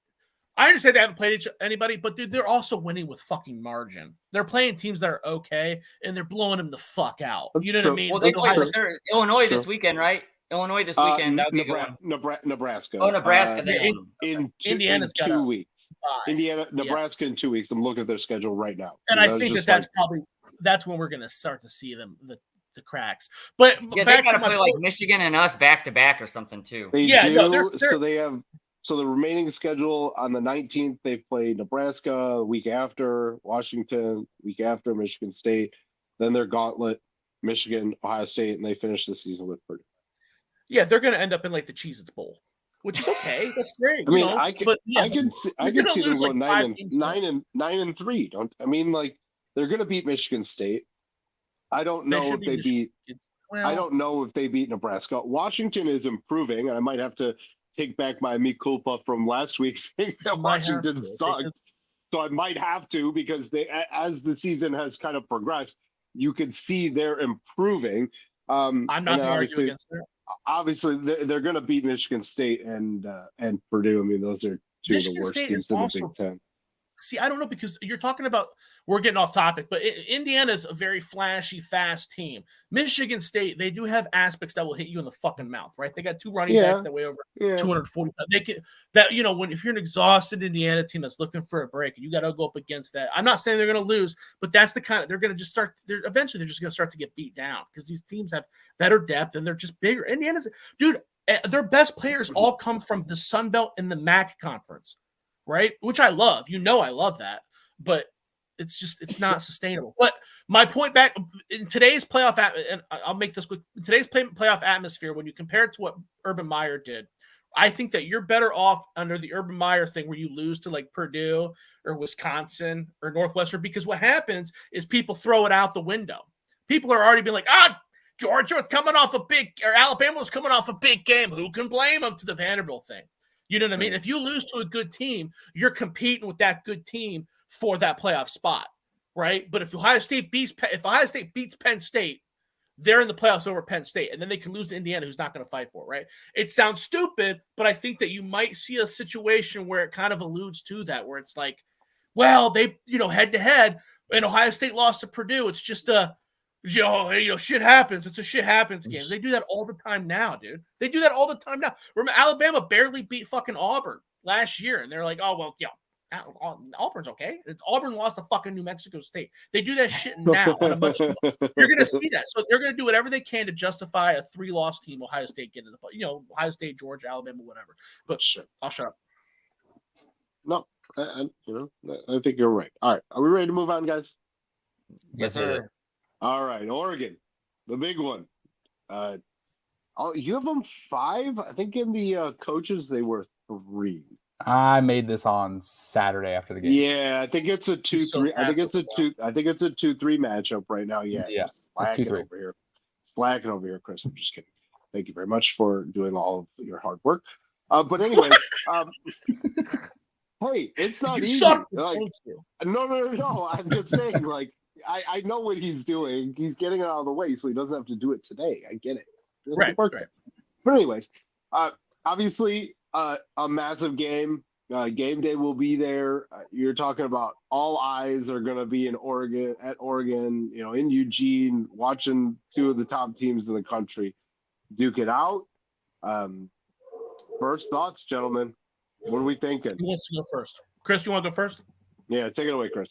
I understand they haven't played anybody, but dude, they're also winning with fucking margin. They're playing teams that are okay, and they're blowing them the fuck out. That's You know what I true. mean? Well, they It's play Ohio- Illinois this True. weekend, right? Illinois this weekend. That would be a good one. Nebraska. Oh, Nebraska. yeah, in Indiana's got 2 a weeks. bye. Nebraska in 2 weeks. I'm looking at their schedule right now. And I think that's when we're going to start to see them the cracks. But Yeah, they back got to to my play like Michigan and us back to back or something too. They Yeah, do. no, they're- So they have. So the remaining schedule on the 19th, they play Nebraska. The week after, Washington. Week after, Michigan State. Then their gauntlet, Michigan, Ohio State, and they finish the season with Purdue. Yeah, they're going to end up in like the Cheez-Its Bowl, which is okay. That's great. I mean, you know? I can but, yeah, I can see you're gonna them lose, going like, 5 9 games. and 3. Don't I mean like they're going to beat Michigan State. I don't know should if they be beat. well, I don't know if they beat Nebraska. Washington is improving, and I might have to take back my mea culpa from last week saying that might have Washington to, sucked. So I might have to because as the season has kind of progressed, you can see they're improving. I'm not going to argue against that. Obviously, they're going to beat Michigan State and Purdue. I mean, those are 2 of Michigan the worst State teams is in the also- Big Ten. See, I don't know because you're talking about we're getting off topic, but Indiana's a very flashy, fast team. Michigan State, they do have aspects that will hit you in the fucking mouth, right? They got 2 running backs that weigh over Yeah. 240. They can that if you're an exhausted Indiana team that's looking for a break, you got to go up against that. I'm not saying they're going to lose, but that's the kind of they're going to just start. Eventually, they're just going to start to get beat down because these teams have better depth and they're just bigger. Indiana's dude, their best players all come from the Sun Belt and the MAC conference. Right, which I love. I love that, but it's not sustainable. But my point back in today's playoff, and I'll make this quick. In today's playoff atmosphere, when you compare it to what Urban Meyer did, I think that you're better off under the Urban Meyer thing where you lose to like Purdue or Wisconsin or Northwestern because what happens is people throw it out the window. People are already being like, Georgia was coming off or Alabama was coming off a big game. Who can blame them to the Vanderbilt thing? You know what I mean? If you lose to a good team, you're competing with that good team for that playoff spot, right? But if Ohio State beats Penn State, they're in the playoffs over Penn State, and then they can lose to Indiana, who's not going to fight for it, right? It sounds stupid, but I think that you might see a situation where it kind of alludes to that, where it's like, well, they, head to head, and Ohio State lost to Purdue. It's just shit happens. It's a shit happens game. They do that all the time now, dude. They do that all the time now. Remember, Alabama barely beat fucking Auburn last year, and they're like, oh, well, Auburn's okay. It's Auburn lost to fucking New Mexico State. They do that shit now. You're going to see that. So they're going to do whatever they can to justify a 3-loss team, Ohio State getting the Ohio State, Georgia, Alabama, whatever. But Sure. I'll shut up. No, I think you're right. All right, are we ready to move on, guys? Yes, sir. All right, Oregon, the big one. Oh, you have them 5? I think in the coaches they were 3. I made this on Saturday after the game. Yeah, I think it's a 2-3. so I think it's a fast. 2. I think it's a 2-3 matchup right now. Yeah, Yeah, just it's 2-3. slacking over here, Chris. I'm just kidding. Thank you very much for doing all of your hard work. But anyways, hey, it's not You easy. suck. Like, Thank you. no. I'm just saying, like, I know what he's doing. He's getting it out of the way, so he doesn't have to do it today. I get it. Right. But anyways, obviously, a massive game. Game day will be there. You're talking about all eyes are going to be in Oregon, in Eugene, watching 2 of the top teams in the country duke it out. First thoughts, gentlemen. What are we thinking? Who wants to go first? Chris, you want to go first? Yeah, take it away, Chris.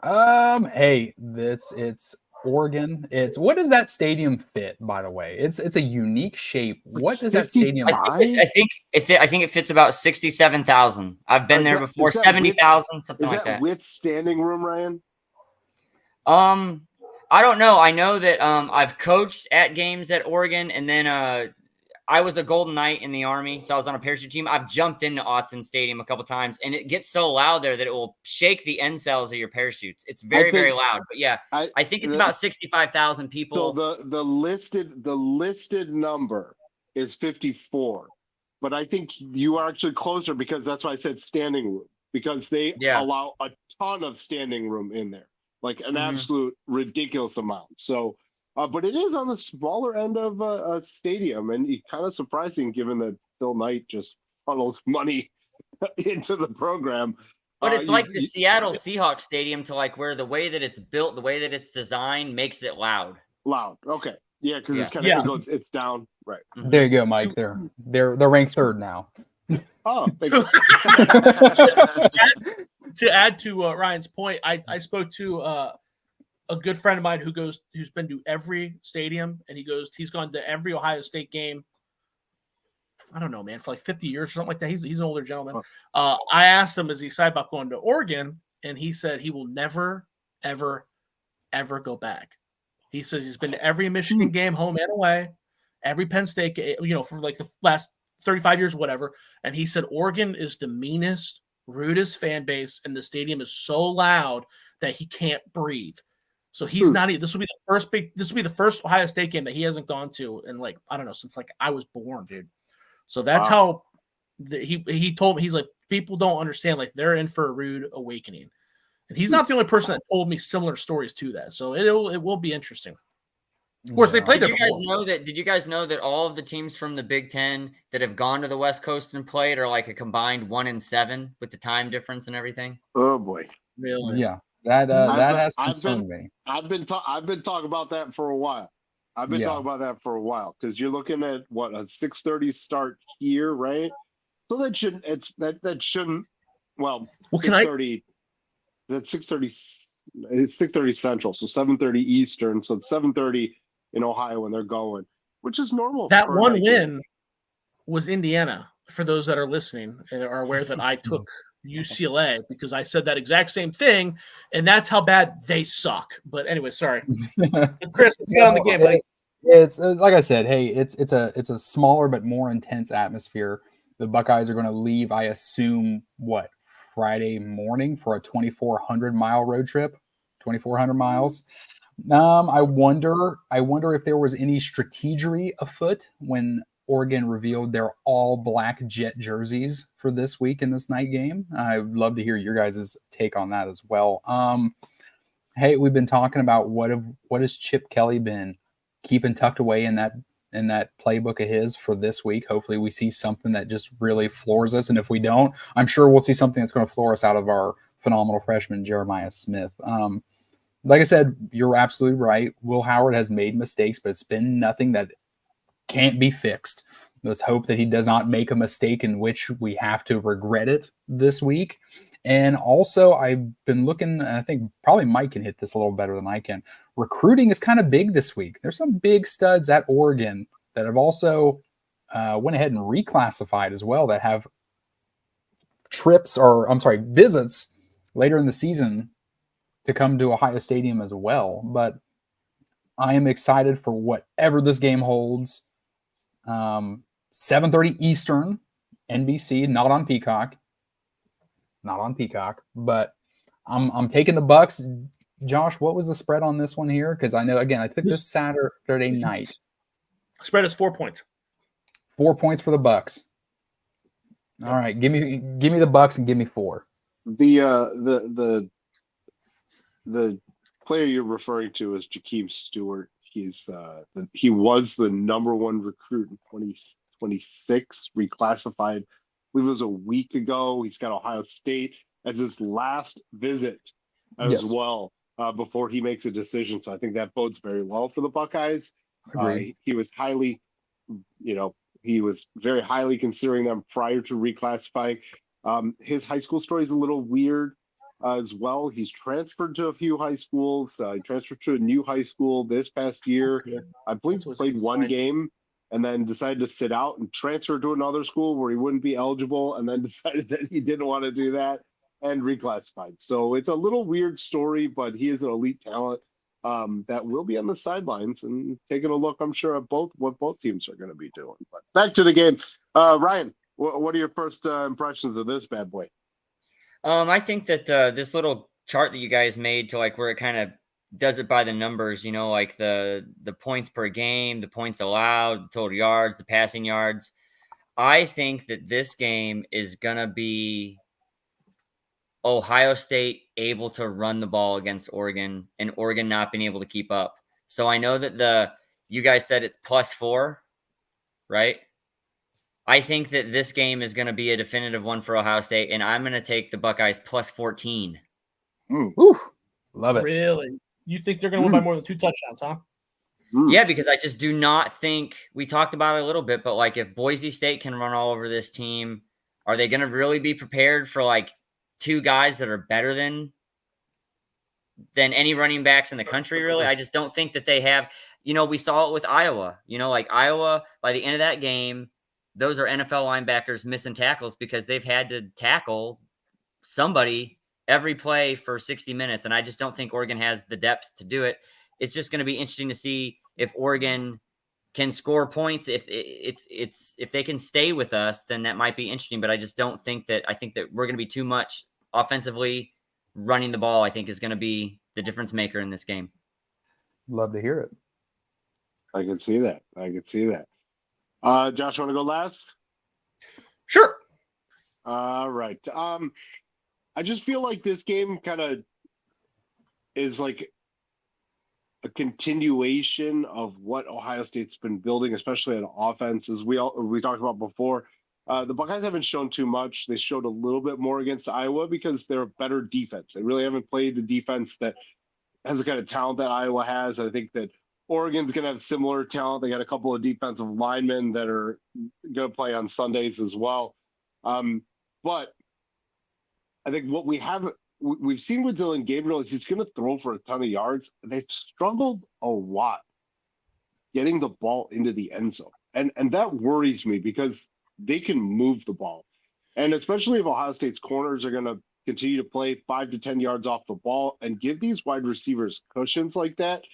Hey, it's Oregon. What does that stadium fit, by the way? It's a unique shape. What does that stadium? I think it fits about 67,000. I've been there before. 70,000, something like that. With standing room, Ryan? I don't know. I know that I've coached at games at Oregon, and then I was a Golden Knight in the Army, so I was on a parachute team. I've jumped into Autzen Stadium a couple times, and it gets so loud there that it will shake the end cells of your parachutes. It's very, very loud. But yeah, I think it's about 65,000 people. So the listed number is 54, but I think you are actually closer because that's why I said standing room, because they allow a ton of standing room in there, like an absolute ridiculous amount. So. But it is on the smaller end of a stadium, and kind of surprising given that Phil Knight just funnels money into the program. But it's like the Seattle Seahawks stadium, to like where the way that it's built, the way that it's designed makes it loud. Loud. Okay. Yeah, because it's kind of it's down. Right. There you go, Mike. They're ranked 3rd now. Oh, to add to Ryan's point, I spoke to a good friend of mine who's been to every stadium, and he's gone to every Ohio State game. I don't know, man, for like 50 years or something like that. He's an older gentleman. I asked him, is he excited about going to Oregon? And he said he will never, ever, ever go back. He says he's been to every Michigan game, home and away, every Penn State game, for like the last 35 years, whatever. And he said Oregon is the meanest, rudest fan base, and the stadium is so loud that he can't breathe. So he's not. This will be the first Ohio State game that he hasn't gone to in like, I don't know, since like I was born, dude. So that's how he told me. He's like, people don't understand, like they're in for a rude awakening, and he's not the only person that told me similar stories to that. So it will be interesting. Of course, they played there. Did you guys know that all of the teams from the Big Ten that have gone to the West Coast and played are like a combined 1-7 with the time difference and everything? Oh boy, really? Yeah. That has concerned me. I've been talking about that for a while. Because you're looking at what, a 6:30 start here, right? So that shouldn't. Well, 6:30. That's 6:30. It's 6:30 Central, so 7:30 Eastern. So it's 7:30 in Ohio when they're going, which is normal. That one win was Indiana. For those that are listening and are aware that I took UCLA because I said that exact same thing, and that's how bad they suck. But anyway, sorry. Chris, let's get on the game, buddy. It's like I said, hey, it's a smaller but more intense atmosphere. The Buckeyes are going to leave, I assume, Friday morning for a 2,400-mile road trip. 2,400 miles. I wonder if there was any strategery afoot when Oregon revealed their all black jet jerseys for this week in this night game. I'd love to hear your guys' take on that as well. Hey, we've been talking about what has Chip Kelly been keeping tucked away in that playbook of his for this week. Hopefully we see something that just really floors us. And if we don't, I'm sure we'll see something that's going to floor us out of our phenomenal freshman, Jeremiah Smith. Like I said, you're absolutely right. Will Howard has made mistakes, but it's been nothing that can't be fixed. Let's hope that he does not make a mistake in which we have to regret it this week. And also, I've been looking, and I think probably Mike can hit this a little better than I can. Recruiting is kind of big this week. There's some big studs at Oregon that have also went ahead and reclassified as well, that have visits later in the season to come to Ohio Stadium as well. But I am excited for whatever this game holds. 7:30 Eastern, NBC, not on Peacock. Not on Peacock, but I'm taking the Bucks. Josh, what was the spread on this one here? Because I know, again, I took this Saturday night. Spread is 4 points. 4 points for the Bucks. All right, give me the Bucks and give me 4. The player you're referring to is Jakeem Stewart. He was the number 1 recruit in 2026, reclassified. I believe it was a week ago. He's got Ohio State as his last visit as well before he makes a decision. So I think that bodes very well for the Buckeyes. He was highly, he was very highly considering them prior to reclassifying. His high school story is a little weird as well. He's transferred to a few high schools. He transferred to a new high school this past year. I believe he played one game and then decided to sit out and transfer to another school where he wouldn't be eligible, and then decided that he didn't want to do that and reclassified. So it's a little weird story, but he is an elite talent that will be on the sidelines and taking a look, I'm sure, at what both teams are going to be doing. But back to the game. Ryan, what are your first impressions of this bad boy? I think that this little chart that you guys made to like where it kind of does it by the numbers, like the points per game, the points allowed, the total yards, the passing yards. I think that this game is going to be Ohio State able to run the ball against Oregon and Oregon not being able to keep up. So I know that you guys said it's +4, right? I think that this game is going to be a definitive one for Ohio State, and I'm going to take the Buckeyes +14. Oof, love it. Really? You think they're going to win by more than 2 touchdowns, huh? Yeah, because I just do not think – we talked about it a little bit, but like if Boise State can run all over this team, are they going to really be prepared for like 2 guys that are better than any running backs in the country, really? I just don't think that they have – we saw it with Iowa. Like Iowa, by the end of that game, those are NFL linebackers missing tackles because they've had to tackle somebody every play for 60 minutes. And I just don't think Oregon has the depth to do it. It's just going to be interesting to see if Oregon can score points. If they can stay with us, then that might be interesting. But I just don't think that. I think that we're going to be too much offensively. Running the ball, I think, is going to be the difference maker in this game. Love to hear it. I can see that. Josh, want to go last? Sure. All right. I just feel like this game kind of is like a continuation of what Ohio State's been building, especially on offense. As we talked about before, the Buckeyes haven't shown too much. They showed a little bit more against Iowa because they're a better defense. They really haven't played the defense that has the kind of talent that Iowa has. I think that Oregon's going to have similar talent. They got a couple of defensive linemen that are going to play on Sundays as well. But I think what we've seen with Dylan Gabriel is he's going to throw for a ton of yards. They've struggled a lot getting the ball into the end zone. And that worries me because they can move the ball. And especially if Ohio State's corners are going to continue to play 5 to 10 yards off the ball and give these wide receivers cushions like that,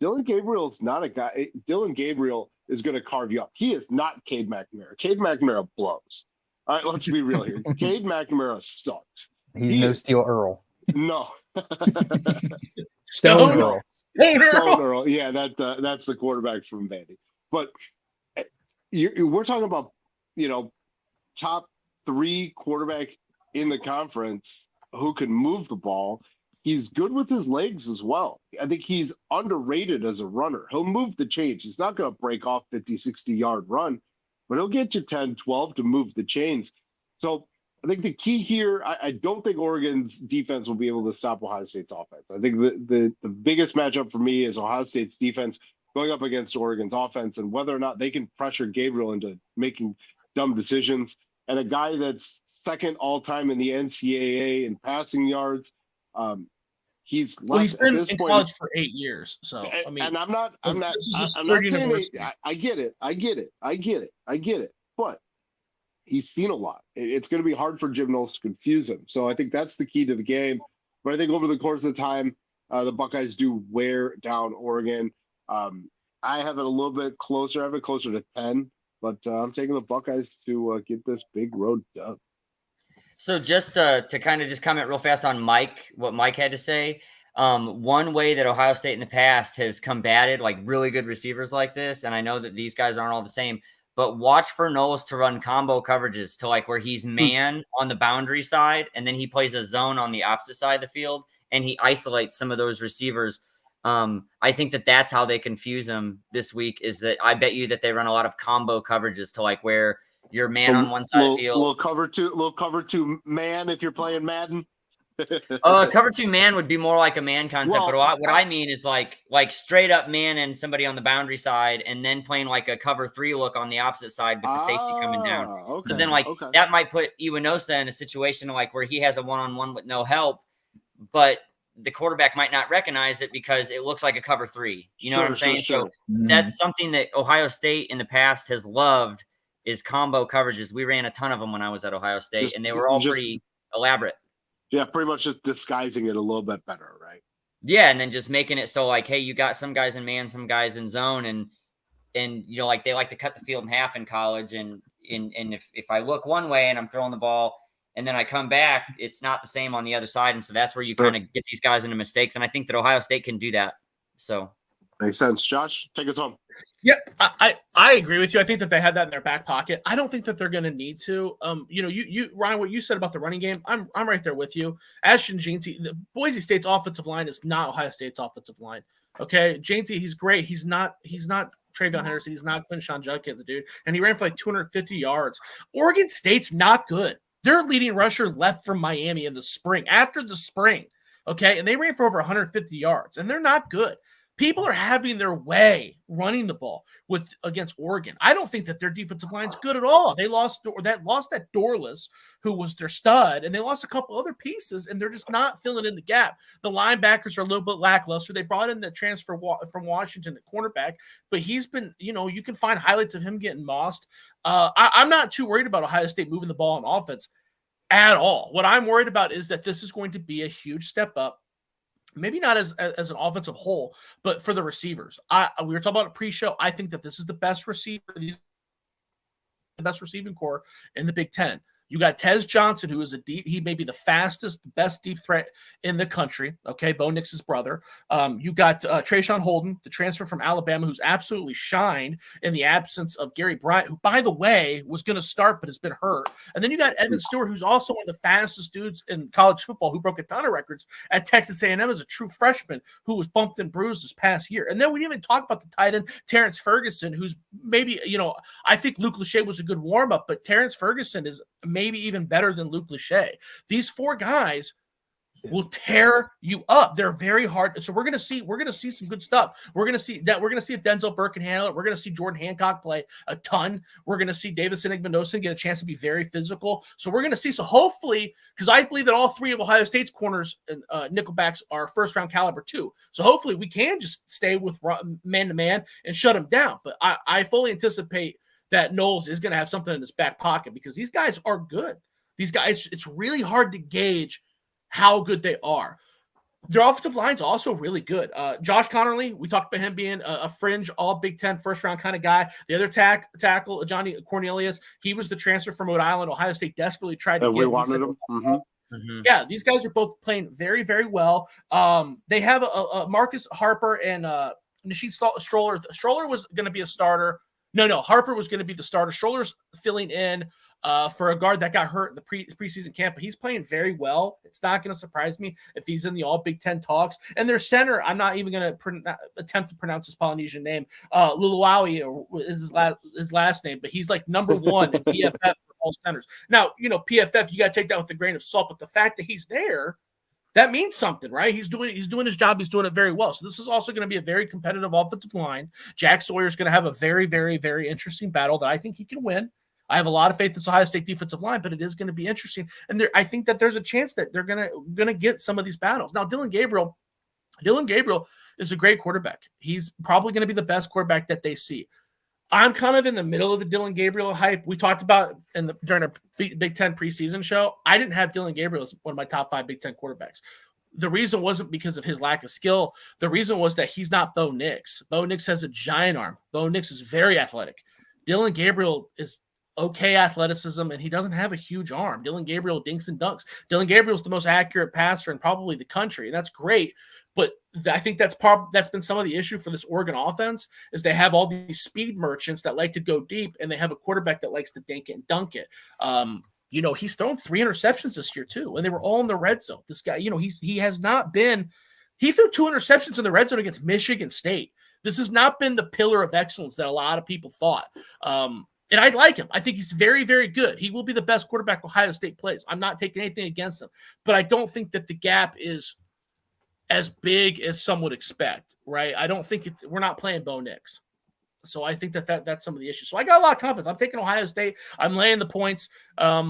Dylan Gabriel is not a guy. Dylan Gabriel is going to carve you up. He is not Cade McNamara. Cade McNamara blows. All right, let's be real here. Cade McNamara sucks. He's no Steel Earl. No. Stone Earl. Stone Earl. Yeah, that's the quarterback from Vandy. But we're talking about, top 3 quarterback in the conference who can move the ball. He's good with his legs as well. I think he's underrated as a runner. He'll move the chains. He's not going to break off 50, 60-yard run, but he'll get you 10, 12 to move the chains. So I think the key here, I don't think Oregon's defense will be able to stop Ohio State's offense. I think the biggest matchup for me is Ohio State's defense going up against Oregon's offense and whether or not they can pressure Gabriel into making dumb decisions. And a guy that's second all-time in the NCAA in passing yards, he's been in college for 8 years. So I mean, and I'm not saying I get it. But he's seen a lot. It's going to be hard for Jim Knowles to confuse him. So I think that's the key to the game. But I think over the course of the time, the Buckeyes do wear down Oregon. I have it a little bit closer. I have it closer to 10, but I'm taking the Buckeyes to get this big road dub. So just to kind of just comment real fast on Mike, what Mike had to say. One way that Ohio State in the past has combated like really good receivers like this, and I know that these guys aren't all the same, but watch for Knowles to run combo coverages to like where he's man on the boundary side, and then he plays a zone on the opposite side of the field, and he isolates some of those receivers. I think that that's how they confuse them this week, is that I bet you that they run a lot of combo coverages to like where you're man on one side of the field. Little cover two man if you're playing Madden. Cover two man would be more like a man concept, but what I mean is like straight up man and somebody on the boundary side, and then playing like a cover three look on the opposite side with the safety coming down. Okay, so then that might put Iwanosa in a situation like where he has a one-on-one with no help, but the quarterback might not recognize it because it looks like a cover three. You know what I'm saying? Sure. So that's something that Ohio State in the past has loved, is combo coverages. We ran a ton of them when I was at Ohio State, and they were all pretty elaborate. Yeah, pretty much just disguising it a little bit better, right? Yeah, and then just making it so like, hey, you got some guys in man, some guys in zone, and you know, like they like to cut the field in half in college, and if I look one way and I'm throwing the ball and then I come back, it's not the same on the other side, and so that's where you kind of get these guys into mistakes, and I think that Ohio State can do that. So makes sense. Josh, take us home. Yeah, I agree with you. I think that they had that in their back pocket. I don't think that they're going to need to. You know, you Ryan, what you said about the running game, I'm right there with you. Ashton Jeanty, the Boise State's offensive line is not Ohio State's offensive line. Okay, Jeanty, he's great. He's not Travion Henderson. He's not Quinshon Judkins, dude. And he ran for like 250 yards. Oregon State's not good. Their leading rusher left from Miami in the spring, after the spring. Okay, and they ran for over 150 yards, and they're not good. People are having their way running the ball against Oregon. I don't think that their defensive line's good at all. They lost that Dorless, who was their stud, and they lost a couple other pieces, and they're just not filling in the gap. The linebackers are a little bit lackluster. They brought in the transfer from Washington at cornerback, but he's been, you know, you can find highlights of him getting mossed. I'm not too worried about Ohio State moving the ball on offense at all. What I'm worried about is that this is going to be a huge step up. Maybe not as an offensive whole, but for the receivers. We were talking about a pre-show. I think that this is the best receiver, the best receiving core in the Big Ten. You got Tez Johnson, who is he may be the fastest, best deep threat in the country. Okay, Bo Nix's brother. You got Trayshawn Holden, the transfer from Alabama, who's absolutely shined in the absence of Gary Bryant, who, by the way, was going to start but has been hurt. And then you got Evan Stewart, who's also one of the fastest dudes in college football, who broke a ton of records at Texas A&M as a true freshman, who was bumped and bruised this past year. And then we didn't even talk about the tight end Terrence Ferguson, who's maybe, you know, I think Luke Lachey was a good warm up, but Terrence Ferguson is maybe even better than Luke Lachey. These four guys will tear you up. They're very hard. So we're going to see some good stuff. We're going to see if Denzel Burke can handle it. We're going to see Jordan Hancock play a ton. We're going to see Davison Igbinosun get a chance to be very physical. So we're going to see, so hopefully, because I believe that all three of Ohio State's corners and nickelbacks are first round caliber too. So hopefully we can just stay with man to man and shut them down. But I fully anticipate that Knowles is going to have something in his back pocket, because these guys are good. These guys, it's really hard to gauge how good they are. Their offensive line's also really good. Josh Connerly, we talked about him being a fringe all Big Ten first round kind of guy. The other tackle, Johnny Cornelius, he was the transfer from Rhode Island. Ohio State desperately tried to get him. Mm-hmm. Yeah, these guys are both playing very, very well. They have a Marcus Harper and Nasheed Stroller. Stroller was going to be a starter. No, Harper was going to be the starter. Stroller's filling in for a guard that got hurt in the preseason camp, but he's playing very well. It's not going to surprise me if he's in the all Big Ten talks. And their center, I'm not even going to attempt to pronounce his Polynesian name. Luluawi is his last name, but he's like number one in PFF for all centers. Now, you know, PFF, you got to take that with a grain of salt, but the fact that he's there, that means something, right? He's doing his job. He's doing it very well. So this is also going to be a very competitive offensive line. Jack Sawyer is going to have a very, very, very interesting battle that I think he can win. I have a lot of faith in this Ohio State defensive line, but it is going to be interesting. And I think that there's a chance that they're going to get some of these battles. Now, Dylan Gabriel is a great quarterback. He's probably going to be the best quarterback that they see. I'm kind of in the middle of the Dylan Gabriel hype. We talked about during a Big Ten preseason show. I didn't have Dylan Gabriel as one of my top 5 Big Ten quarterbacks. The reason wasn't because of his lack of skill. The reason was that he's not Bo Nix. Bo Nix has a giant arm. Bo Nix is very athletic. Dylan Gabriel is okay athleticism, and he doesn't have a huge arm. Dylan Gabriel dinks and dunks. Dylan Gabriel's the most accurate passer in probably the country, and that's great. But I think that's been some of the issue for this Oregon offense is they have all these speed merchants that like to go deep, and they have a quarterback that likes to dink it and dunk it. He's thrown 3 interceptions this year too, and they were all in the red zone. This guy, he has not been. He threw 2 interceptions in the red zone against Michigan State. This has not been the pillar of excellence that a lot of people thought. And I like him. I think he's very, very good. He will be the best quarterback Ohio State plays. I'm not taking anything against him, but I don't think that the gap is as big as some would expect, right? I don't think we're not playing Bo Nix. So I think that's some of the issues. So I got a lot of confidence. I'm taking Ohio State. I'm laying the points. I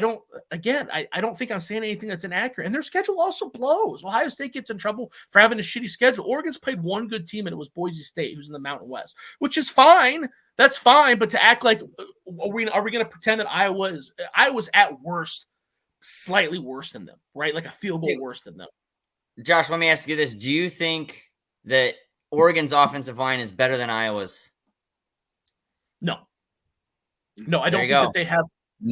don't think I'm saying anything that's inaccurate. And their schedule also blows. Ohio State gets in trouble for having a shitty schedule. Oregon's played one good team, and it was Boise State, who's in the Mountain West, which is fine. That's fine. But to act like, are we going to pretend that Iowa's at worst slightly worse than them, right? Like a field goal worse than them. Josh, let me ask you this. Do you think that Oregon's offensive line is better than Iowa's? No, I don't think that they have.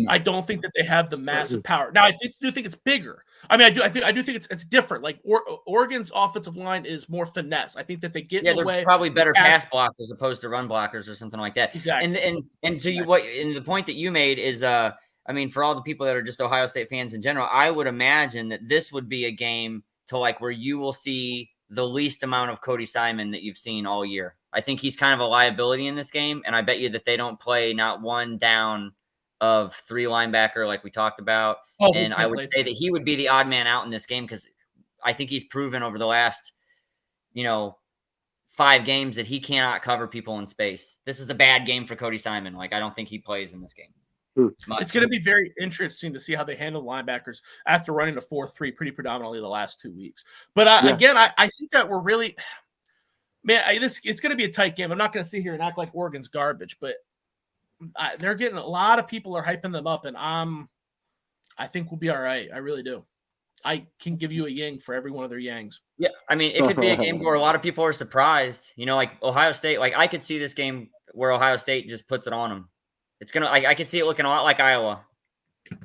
I don't think that they have the massive power. Now, I do think it's bigger. I mean, I do think it's different. Like Oregon's offensive line is more finesse. I think that they get in the way. They're probably better pass blockers as opposed to run blockers or something like that. Exactly. And to you, the point that you made is, for all the people that are just Ohio State fans in general, I would imagine that this would be a game to like where you will see the least amount of Cody Simon that you've seen all year. I think he's kind of a liability in this game, and I bet you that they don't play not one down of 3 linebacker like we talked about. And I would say that he would be the odd man out in this game because I think he's proven over the last, 5 games that he cannot cover people in space. This is a bad game for Cody Simon. Like, I don't think he plays in this game. It's going to be very interesting to see how they handle linebackers after running a 4-3 pretty predominantly the last 2 weeks. But again, I think that we're really, man, it's going to be a tight game. I'm not going to sit here and act like Oregon's garbage, but they're getting a lot of people are hyping them up, and I think we'll be all right. I really do. I can give you a yang for every one of their yangs. Yeah, I mean, it could be a game where a lot of people are surprised. Like Ohio State. Like I could see this game where Ohio State just puts it on them. It's gonna. I could see it looking a lot like Iowa.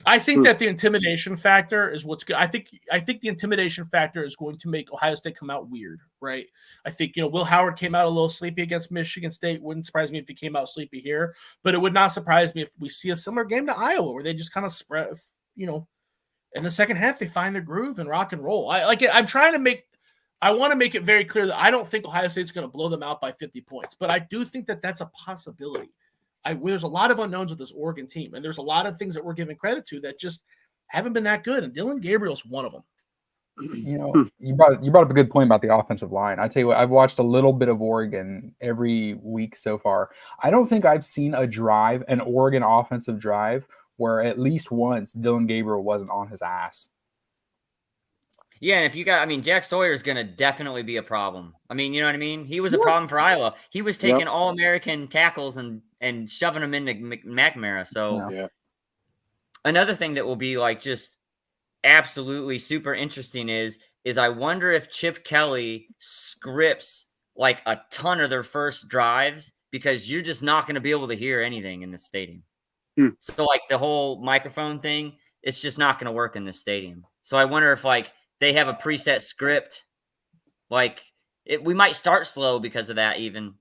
I think that the intimidation factor is what's good. I think the intimidation factor is going to make Ohio State come out weird, right? I think, Will Howard came out a little sleepy against Michigan State. Wouldn't surprise me if he came out sleepy here, but it would not surprise me if we see a similar game to Iowa where they just kind of spread, in the second half, they find their groove and rock and roll. I want to make it very clear that I don't think Ohio State's going to blow them out by 50 points, but I do think that that's a possibility. There's a lot of unknowns with this Oregon team, and there's a lot of things that we're giving credit to that just haven't been that good, and Dylan Gabriel's one of them. You brought up a good point about the offensive line. I tell you what, I've watched a little bit of Oregon every week so far. I don't think I've seen an Oregon offensive drive, where at least once Dylan Gabriel wasn't on his ass. Yeah, and if Jack Sawyer is going to definitely be a problem. You know what I mean? He was a problem for Iowa. He was taking All-American tackles and shoving them into McNamara. So another thing that will be like just absolutely super interesting is I wonder if Chip Kelly scripts like a ton of their first drives because you're just not going to be able to hear anything in this stadium. So like the whole microphone thing, it's just not going to work in this stadium. So I wonder if like they have a preset script. Like we might start slow because of that even.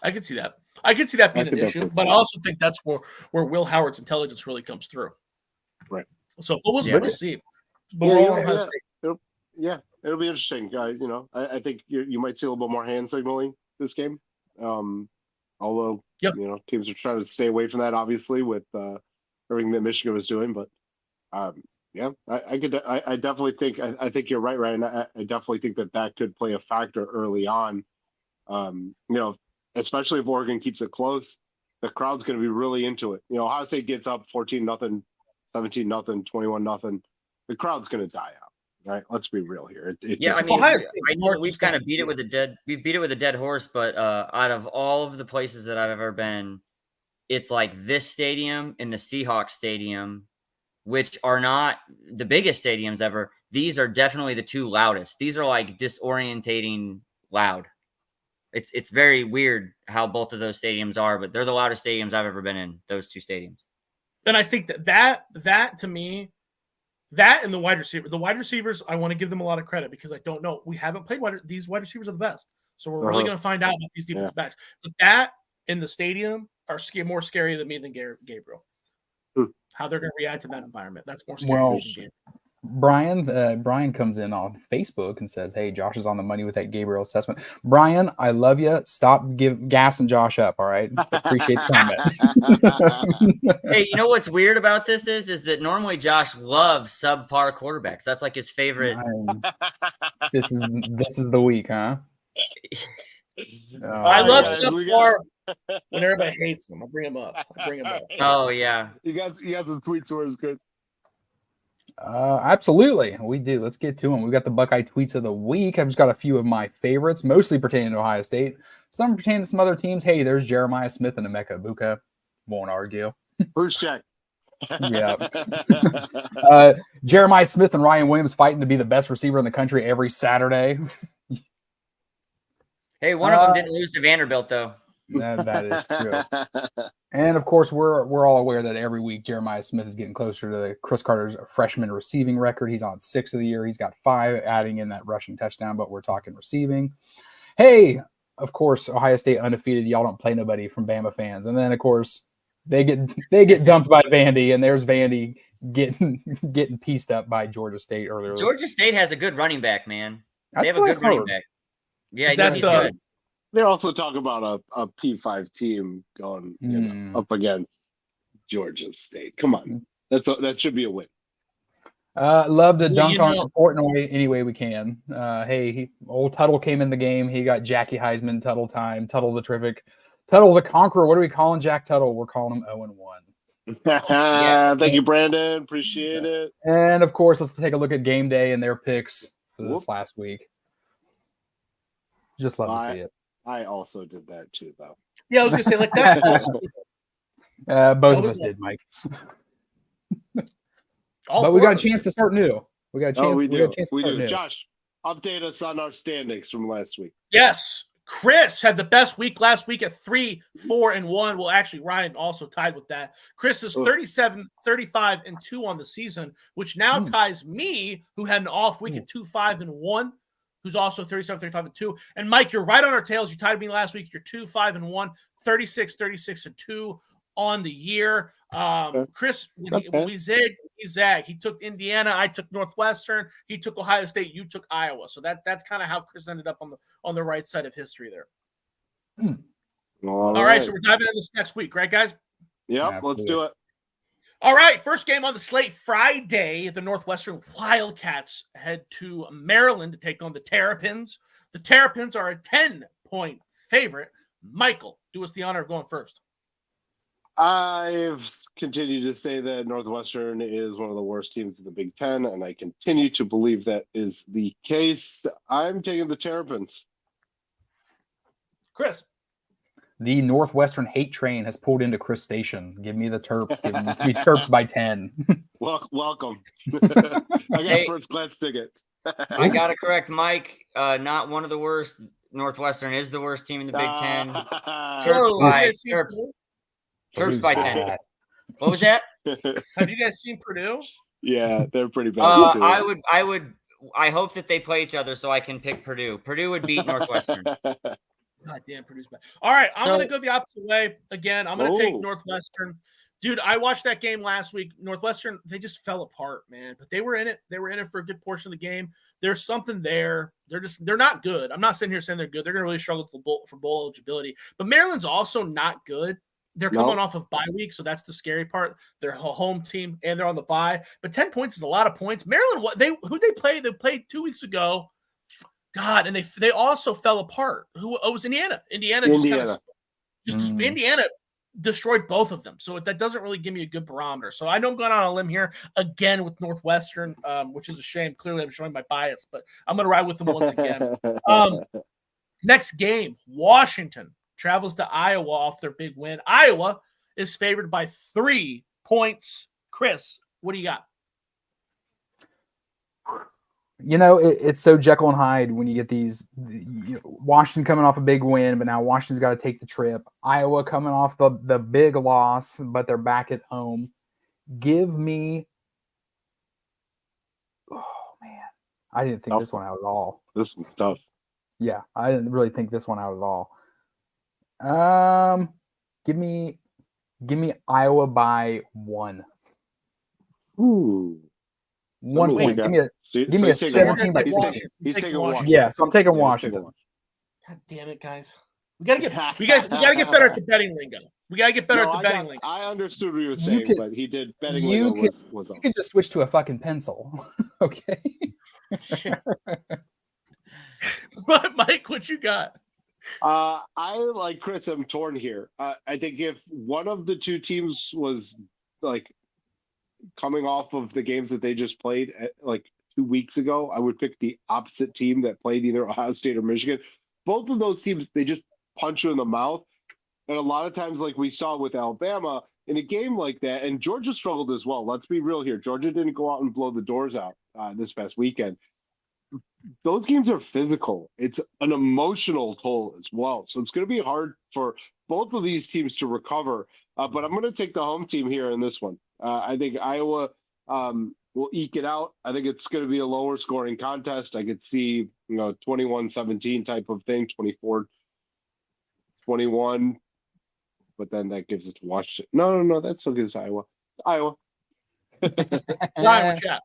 I could see that. I could see that being an issue, but I also think that's where Will Howard's intelligence really comes through. Right. So we'll see. But it'll be interesting. I think you might see a little bit more hand signaling this game. Although teams are trying to stay away from that, obviously, with everything that Michigan was doing. But I definitely think I think you're right, Ryan. I definitely think that could play a factor early on. Especially if Oregon keeps it close, the crowd's going to be really into it. Ohio State gets up 14-0, 17-0, 21-0 The crowd's going to die out, right? Let's be real here. I know we've kind of beat it with a dead horse, but out of all of the places that I've ever been, it's like this stadium and the Seahawks stadium, which are not the biggest stadiums ever. These are definitely the 2 loudest. These are like disorientating loud. It's very weird how both of those stadiums are, but they're the loudest stadiums I've ever been in. Those two stadiums. And I think that to me, that and the wide receivers, I want to give them a lot of credit because I don't know. We haven't played these wide receivers are the best, so we're really going to find out about these defensive backs. But that in the stadium are more scary than me than Gabriel. How they're going to react to that environment. That's more scary than Gabriel. Brian comes in on Facebook and says, "Hey, Josh is on the money with that Gabriel assessment." Brian, I love you. Stop gassing Josh up. All right, appreciate the comment. Hey, you know what's weird about this is that normally Josh loves subpar quarterbacks. That's like his favorite. This is the week, huh? I love subpar when everybody hates them. I'll bring them up. Oh yeah, you got some tweet stories, Chris. Absolutely, we do. Let's get to them. We've got the Buckeye tweets of the week. I've just got a few of my favorites, mostly pertaining to Ohio State. Some pertaining to some other teams. Hey, there's Jeremiah Smith and Emeka Egbuka. Won't argue. Who's check? Yeah. Jeremiah Smith and Ryan Williams fighting to be the best receiver in the country every Saturday. Hey, one of them didn't lose to Vanderbilt though. That is true. And of course, we're all aware that every week Jeremiah Smith is getting closer to Chris Carter's freshman receiving record. He's on 6 of the year. He's got 5, adding in that rushing touchdown, but we're talking receiving. Hey, of course, Ohio State undefeated. Y'all don't play nobody from Bama fans. And then of course they get dumped by Vandy, and there's Vandy getting pieced up by Georgia State earlier. Georgia State has a good running back, man. They have a good running back. Yeah, he's good. They're also talking about a P5 team going up against Georgia State. Come on, that should be a win. Love to dunk on Portnoy any way we can. Old Tuttle came in the game. He got Jackie Heisman Tuttle time. Tuttle the Terrific. Tuttle the Conqueror. What are we calling Jack Tuttle? We're calling him 0-1. Yes. Thank you, Brandon. Appreciate it. And of course, let's take a look at Game Day and their picks for this last week. Just love to see it. I also did that too, though. Yeah, I was gonna say like that's awesome. Both of us did, Mike. But we got a chance to start new. We got a chance. We do. New. Josh, update us on our standings from last week. Yes, Chris had the best week last week at 3-4-1. Well, actually, Ryan also tied with that. Chris is 37, 35, and 2 on the season, which now ties me, who had an off week at 2-5-1. Who's also 37, 35, and 2. And Mike, you're right on our tails. You tied me last week. You're 2-5-1, 36, 36, and 2 on the year. Chris, we zag. He took Indiana. I took Northwestern. He took Ohio State. You took Iowa. So that's kind of how Chris ended up on the right side of history there. All right. So we're diving into this next week, right, guys? Yep. Let's do it. All right, first game on the slate Friday. The Northwestern Wildcats head to Maryland to take on the Terrapins. The Terrapins are a 10-point favorite. Michael, do us the honor of going first. I've continued to say that Northwestern is one of the worst teams in the Big Ten, and I continue to believe that is the case. I'm taking the Terrapins. Chris. The Northwestern hate train has pulled into Chris Station. Give me the Terps. Give me Terps by 10. Welcome. I got a first class ticket. I got to correct Mike. Not one of the worst. Northwestern is the worst team in the Big Ten. Terps by 10. What was that? Have you guys seen Purdue? Yeah, they're pretty bad. I hope that they play each other so I can pick Purdue. Purdue would beat Northwestern. God damn, Purdue's bad. All right, I'm going to go the opposite way again. I'm going to take Northwestern. Dude, I watched that game last week. Northwestern, they just fell apart, man. But they were in it. They were in it for a good portion of the game. There's something there. They're not good. I'm not sitting here saying they're good. They're going to really struggle for bowl eligibility. But Maryland's also not good. They're coming off of bye week, so that's the scary part. They're a home team, and they're on the bye. But 10 points is a lot of points. Maryland, who they played? They played 2 weeks ago. God, and they also fell apart. It was Indiana. Indiana destroyed both of them. So that doesn't really give me a good barometer. So I know I'm going on a limb here again with Northwestern, which is a shame. Clearly, I'm showing my bias, but I'm going to ride with them once again. Next game, Washington travels to Iowa off their big win. Iowa is favored by 3 points. Chris, what do you got? It's so Jekyll and Hyde when you get these. Washington coming off a big win, but now Washington's got to take the trip. Iowa coming off the big loss, but they're back at home. Give me. Oh man, I didn't think this one out at all. This one's tough. Yeah, I didn't really think this one out at all. Give me Iowa by 1. Ooh. 1 point. Give me a 17 by 16. He's taking Washington. Yeah, so I'm taking Washington. God damn it, guys. We gotta get better at the betting lingo. We gotta get better at the betting lingo. I understood what you were saying, but he did betting lingo was you can just switch to a fucking pencil. Okay. But Mike, what you got? I like Chris. I'm torn here. I think if one of the two teams was like coming off of the games that they just played like 2 weeks ago, I would pick the opposite team that played either Ohio State or Michigan. Both of those teams, they just punch you in the mouth. And a lot of times, like we saw with Alabama in a game like that, and Georgia struggled as well. Let's be real here. Georgia didn't go out and blow the doors out this past weekend. Those games are physical. It's an emotional toll as well. So it's going to be hard for both of these teams to recover. But I'm going to take the home team here in this one. I think Iowa will eke it out. I think it's going to be a lower scoring contest. I could see, 21-17 type of thing, 24-21. But then that gives it to Washington. No, that still gives Iowa. Iowa. Ryan, what you got?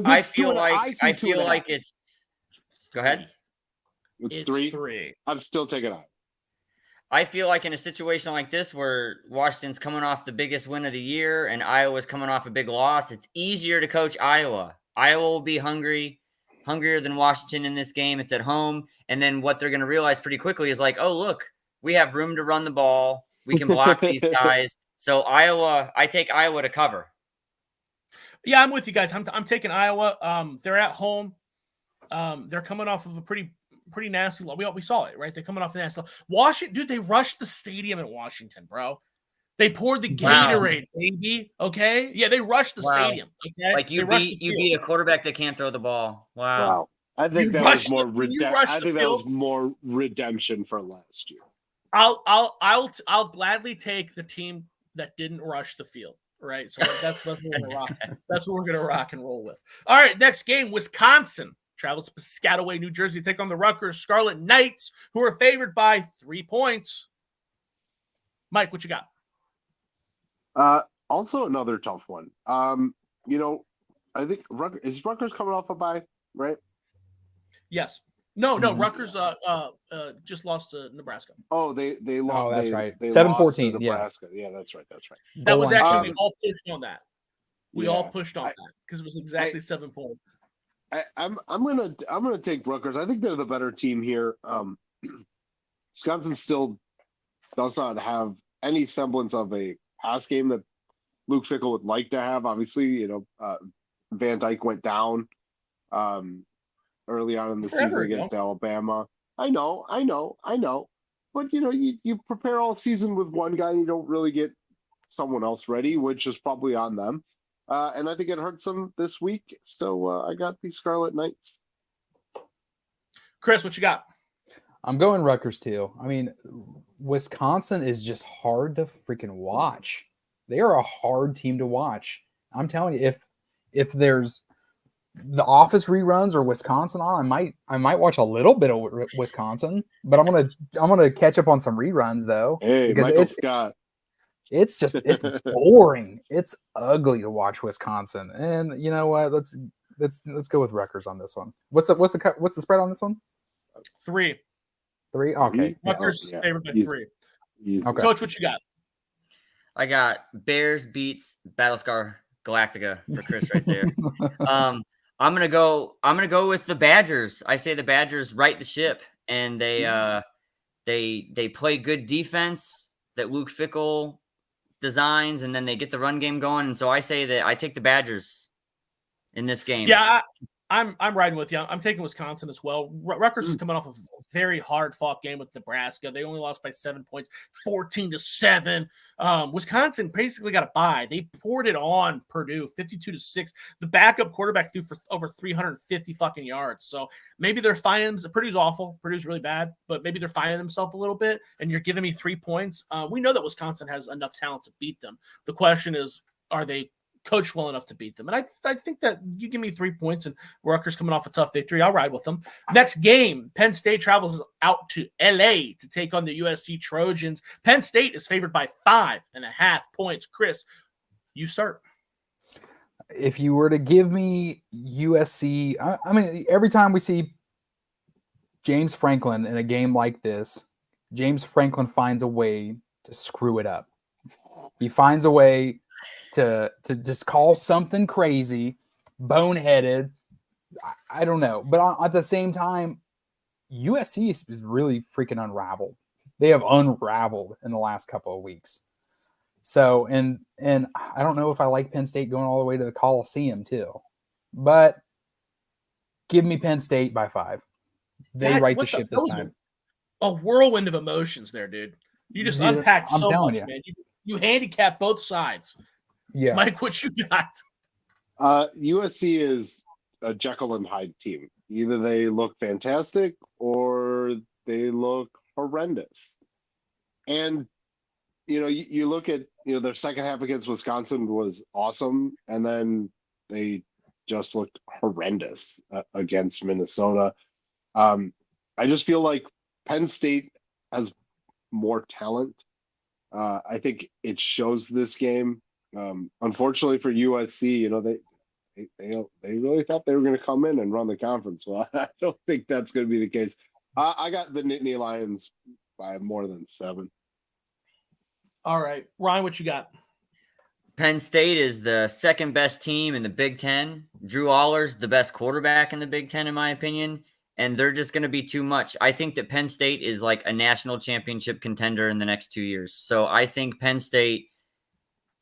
I feel like it's. Go ahead. It's 3. I'm still taking Iowa. I feel like in a situation like this where Washington's coming off the biggest win of the year and Iowa's coming off a big loss, it's easier to coach Iowa. Iowa will be hungrier than Washington in this game. It's at home. And then what they're going to realize pretty quickly is like, oh, look, we have room to run the ball. We can block these guys. So I take Iowa to cover. Yeah, I'm with you guys. I'm taking Iowa. They're at home. They're coming off of a pretty nasty. We saw it, right? They're coming off the nasty. Washington, dude, they rushed the stadium in Washington, bro. They poured the Gatorade, baby. Okay, yeah, they rushed the stadium. Okay, like you beat a quarterback that can't throw the ball. Wow. I think that was more redemption for last year. I'll gladly take the team that didn't rush the field. Right, so that's what we're gonna rock. That's what we're gonna rock and roll with. All right, next game: Wisconsin travels to Piscataway, New Jersey, to take on the Rutgers Scarlet Knights, who are favored by 3 points. Mike, what you got? Also another tough one. I think Rutgers coming off a bye, right? Yes. No. Rutgers just lost to Nebraska. Oh, they lost. Oh, that's right. They 7-14. Nebraska. Yeah, that's right. That was actually we all pushed on that. We all pushed on that because it was exactly 7 points. I'm gonna take Rutgers. I think they're the better team here. Wisconsin still does not have any semblance of a pass game that Luke Fickell would like to have. Obviously, Van Dyke went down early on in the season against Alabama. I know. But you prepare all season with one guy, and you don't really get someone else ready, which is probably on them. And I think it hurts them this week. So I got the Scarlet Knights. Chris, what you got? I'm going Rutgers too. I mean, Wisconsin is just hard to freaking watch. They are a hard team to watch. I'm telling you, if there's the Office reruns or Wisconsin on, I might watch a little bit of Wisconsin, but I'm gonna catch up on some reruns though. Hey, Michael Scott. It's boring. It's ugly to watch Wisconsin. And you know what? Let's go with Rutgers on this one. What's the spread on this one? 3. 3. Okay. Rutgers is favored by 3. Okay. Coach, what you got? I got Bears beats Battlescar Galactica for Chris right there. I'm gonna go with the Badgers. I say the Badgers right the ship, and they play good defense that Luke Fickell designs, and then they get the run game going. And so I say that I take the Badgers in this game. Yeah, I'm riding with you. I'm taking Wisconsin as well. Rutgers is coming off a very hard fought game with Nebraska. They only lost by 7 points, 14-7. Wisconsin basically got a bye. They poured it on Purdue, 52-6. The backup quarterback threw for over 350 fucking yards. So maybe they're finding them. Purdue's awful. Purdue's really bad, but maybe they're finding themselves a little bit. And you're giving me 3 points. We know that Wisconsin has enough talent to beat them. The question is, are they coached well enough to beat them? And I think that you give me 3 points and Rutgers coming off a tough victory, I'll ride with them. Next game, Penn State travels out to LA to take on the USC Trojans. Penn State is favored by 5.5 points. Chris, you start. If you were to give me USC, I mean, every time we see James Franklin in a game like this, James Franklin finds a way to screw it up. He finds a way to just call something crazy, boneheaded. I don't know. But at the same time, USC is really freaking unraveled. They have unraveled in the last couple of weeks. So, and I don't know if I like Penn State going all the way to the Coliseum too. But give me Penn State by 5. They right the ship this time. A whirlwind of emotions there, dude. You just unpacked so much, man. You handicap both sides. Yeah, Mike, what you got? USC is a Jekyll and Hyde team. Either they look fantastic or they look horrendous. And you look at their second half against Wisconsin was awesome, and then they just looked horrendous against Minnesota. I just feel like Penn State has more talent. I think it shows this game. Unfortunately for USC, they really thought they were going to come in and run the conference. Well, I don't think that's going to be the case. I got the Nittany Lions by more than 7. All right, Ryan, what you got? Penn State is the second best team in the Big Ten. Drew Allar's the best quarterback in the Big Ten, in my opinion, and they're just going to be too much. I think that Penn State is like a national championship contender in the next 2 years. So I think Penn State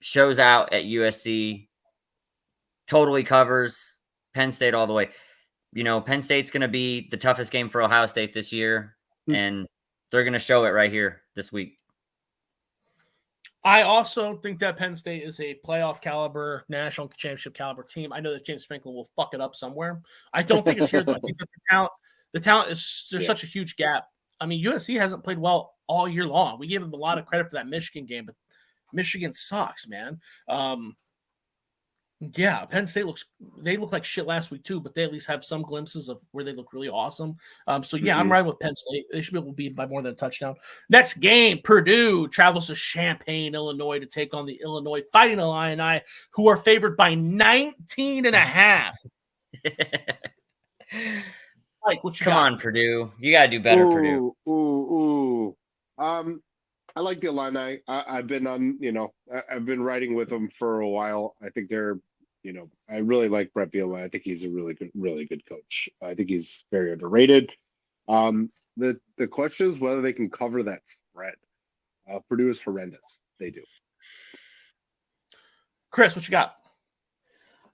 shows out at USC, totally covers Penn State all the way. Penn State's going to be the toughest game for Ohio State this year, and they're going to show it right here this week. I also think that Penn State is a playoff caliber, national championship caliber team. I know that James Franklin will fuck it up somewhere. I don't think it's here, though. I think that the talent is, there's such a huge gap. I mean, USC hasn't played well all year long. We gave them a lot of credit for that Michigan game, but Michigan sucks, man. Yeah, Penn State they look like shit last week too, but they at least have some glimpses of where they look really awesome. So yeah, I'm riding with Penn State. They should be able to beat by more than a touchdown. Next game, Purdue travels to Champaign, Illinois to take on the Illinois Fighting Illini, who are favored by 19.5. Mike, what you Come got? on, Purdue. You got to do better, Purdue. I like the Illini. I've been I've been writing with them for a while. I think they're, I really like Brett Bielema. I think he's a really good coach. I think he's very underrated. The question is whether they can cover that spread. Purdue is horrendous. They do. Chris, what you got?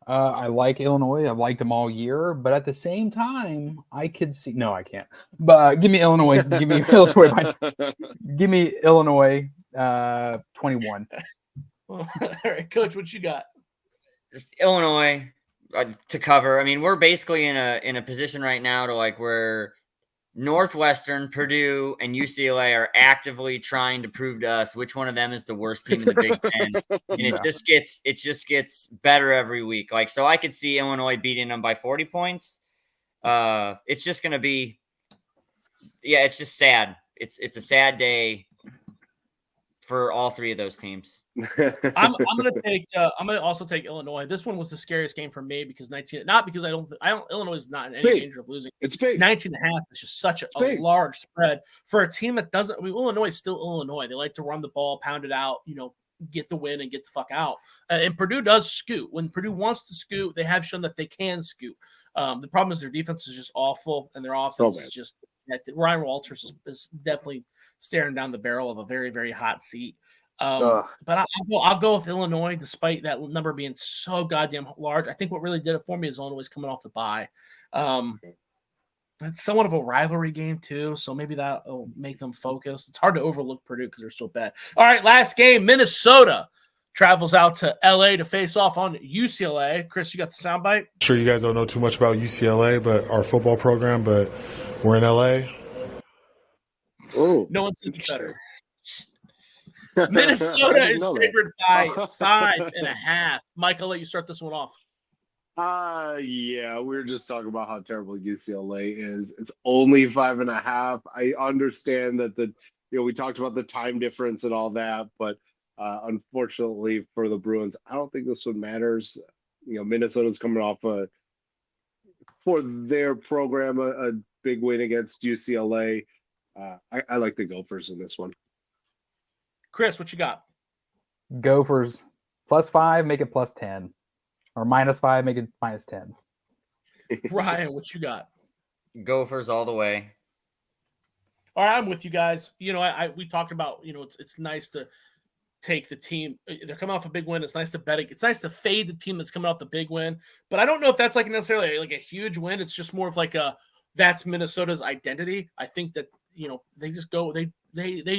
I like Illinois. I've liked them all year, but at the same time, I could see. No, I can't. But give me Illinois. Give me Illinois. Give me Illinois. 21. All right, Coach, what you got? Just Illinois to cover. I mean, we're basically in a position right now to like where Northwestern, Purdue, and UCLA are actively trying to prove to us which one of them is the worst team in the Big Ten, and it just gets better every week. Like, so I could see Illinois beating them by 40 points. It's just going to be, it's just sad. It's a sad day for all three of those teams. I'm gonna also take Illinois. This one was the scariest game for me because not because I don't Illinois is not in any danger of losing. It's big. 19.5 is just such a large spread for a team that doesn't. I mean, Illinois is still Illinois. They like to run the ball, pound it out, get the win and get the fuck out. And Purdue does scoot. When Purdue wants to scoot, they have shown that they can scoot. The problem is their defense is just awful, and their offense is just. Ryan Walters is definitely staring down the barrel of a very, very hot seat. But I'll go with Illinois, despite that number being so goddamn large. I think what really did it for me is Illinois coming off the bye. It's somewhat of a rivalry game too, so maybe that will make them focus. It's hard to overlook Purdue because they're so bad. All right, last game. Minnesota travels out to LA to face off on UCLA. Chris, you got the soundbite? Sure, you guys don't know too much about UCLA, but our football program, but we're in LA. Oh, no one's better. Minnesota is favored by 5.5. Mike, I'll let you start this one off. Yeah, we were just talking about how terrible UCLA is. It's only 5.5. I understand that we talked about the time difference and all that, but unfortunately for the Bruins, I don't think this one matters. Minnesota's coming off for their program a big win against UCLA. I like the Gophers in this one. Chris, what you got? Gophers +5, make it +10. Or -5, make it -10. Ryan, what you got? Gophers all the way. All right, I'm with you guys. We talked about, it's nice to take the team. They're coming off a big win. It's nice to bet it. It's nice to fade the team that's coming off the big win. But I don't know if that's necessarily a huge win. It's just more of that's Minnesota's identity. I think that, they just go, they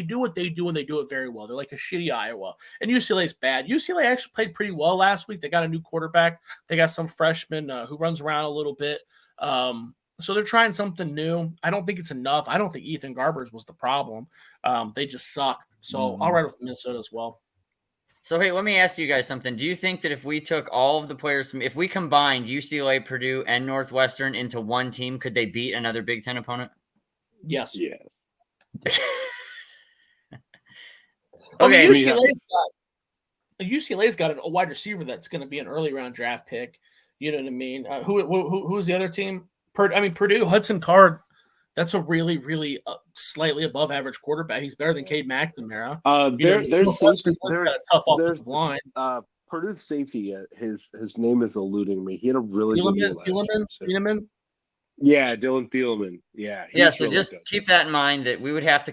do what they do and they do it very well. They're like a shitty Iowa. And UCLA is bad. UCLA actually played pretty well last week. They got a new quarterback. They got some freshman who runs around a little bit. So they're trying something new. I don't think it's enough. I don't think Ethan Garbers was the problem. They just suck. So I'll ride with Minnesota as well. So, hey, let me ask you guys something. Do you think that if we took all of the players if we combined UCLA, Purdue, and Northwestern into one team, could they beat another Big Ten opponent? Yes. Yes. Okay. UCLA's got a wide receiver that's going to be an early round draft pick. You know what I mean? Who's the other team? Purdue, Hudson Card. That's a really, really slightly above average quarterback. He's better than Cade McNamara. There's a tough offensive line. Purdue's safety. His name is eluding me. He had a really good year last year. Thielemann? Yeah, Dylan Thielemann. Yeah. So really just keep that in mind that we would have to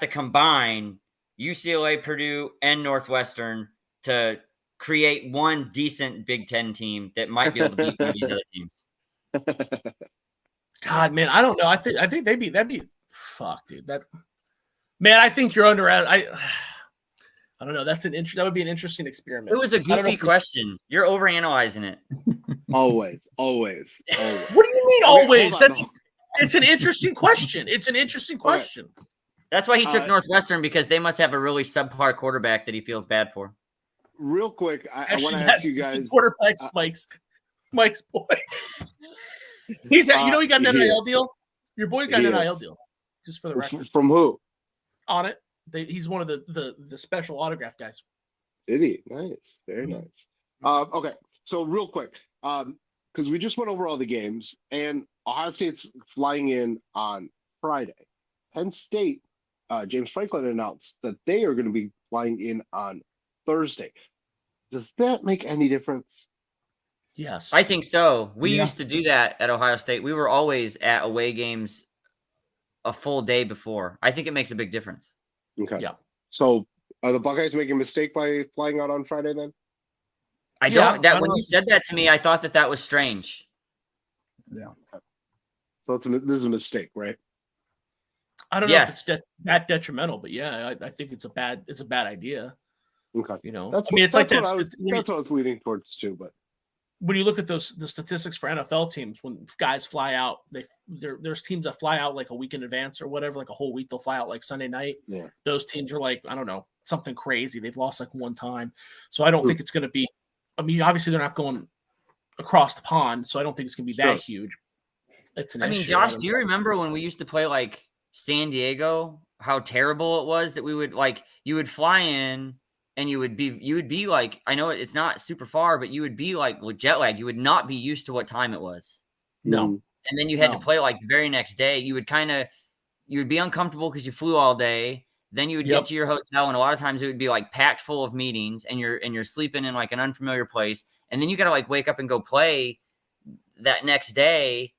combine UCLA, Purdue, and Northwestern to create one decent Big Ten team that might be able to beat one of these other teams. God, man, I don't know. I think that'd be fuck, dude. I think you're under. I don't know. That would be an interesting experiment. It was a goofy question. You're overanalyzing it. Always. What do you mean always? It's an interesting question. It's an interesting question. Okay. That's why he took Northwestern, because they must have a really subpar quarterback that he feels bad for. Real quick, I want to ask you guys. Quarterback's Mike's boy. He got an NIL deal. Your boy got an NIL deal. Just for the record. From who? On it. He's one of the special autograph guys. Did he? Nice. Very nice. Okay. So real quick, because we just went over all the games, and Ohio State's flying in on Friday. Penn State, James Franklin announced that they are going to be flying in on Thursday. Does that make any difference? Yes. I think so. We used to do that at Ohio State. We were always at away games a full day before. I think it makes a big difference. Okay. Yeah. So are the Buckeyes making a mistake by flying out on Friday then? When you said that to me, I thought that was strange. Yeah. Okay. So this is a mistake, right? I don't know if it's that detrimental, but yeah, I think it's a bad idea. Okay. That's what I was leaning towards too, but when you look at the statistics for NFL teams, when guys fly out, there's teams that fly out like a week in advance or whatever, like a whole week. They'll fly out like Sunday night. Yeah. Those teams are like, I don't know, something crazy. They've lost like one time. So I don't think it's going to be, obviously they're not going across the pond. So I don't think it's going to be that huge. It's an issue. Josh, do you remember when we used to play like San Diego, how terrible it was that we would you would fly in and you would be like, I know it's not super far, but you would be like jet lag. You would not be used to what time it was. No. And then you had to play like the very next day. You would be uncomfortable because you flew all day. Then you would get to your hotel, and a lot of times it would be like packed full of meetings, and you're sleeping in like an unfamiliar place. And then you got to like wake up and go play that next day.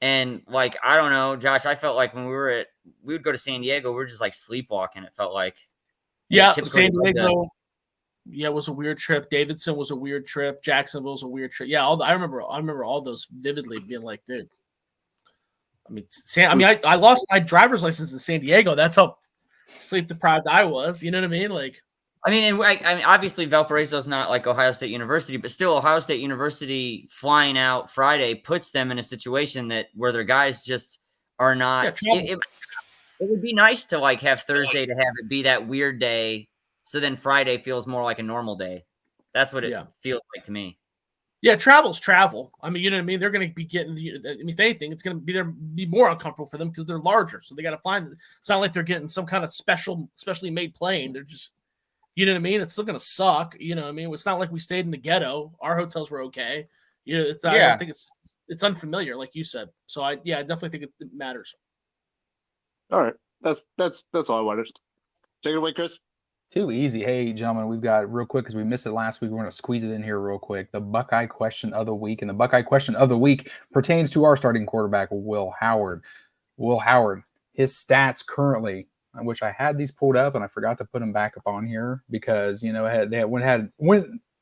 And like, I don't know, Josh, I felt like when we would go to San Diego, we were just like sleepwalking. It felt like. Yeah, typically San like Diego. Yeah, was a weird trip. Davidson was a weird trip. Jacksonville was a weird trip. Yeah, I remember all those vividly, being like, dude. I lost my driver's license in San Diego. That's how sleep deprived I was. You know what I mean? Like, I mean, obviously Valparaiso is not like Ohio State University, but still, Ohio State University flying out Friday puts them in a situation where their guys just are not. It would be nice to like have Thursday to have it be that weird day, so then Friday feels more like a normal day. That's what it feels like to me. Yeah, travel's travel. I mean, you know what I mean? They're going to be getting if anything, it's going to be more uncomfortable for them because they're larger. So they got to find it. It's not like they're getting some kind of specially made plane. They're just, you know what I mean? It's still going to suck. You know what I mean? It's not like we stayed in the ghetto. Our hotels were okay. You know, I don't think it's unfamiliar, like you said. So I definitely think it matters. All right. That's all I wanted. Take it away, Chris. Too easy. Hey, gentlemen, we've got real quick because we missed it last week. We're going to squeeze it in here real quick. The Buckeye question of the week. And the Buckeye question of the week pertains to our starting quarterback, Will Howard. Will Howard, his stats currently, which I had these pulled up and I forgot to put them back up on here because, you know,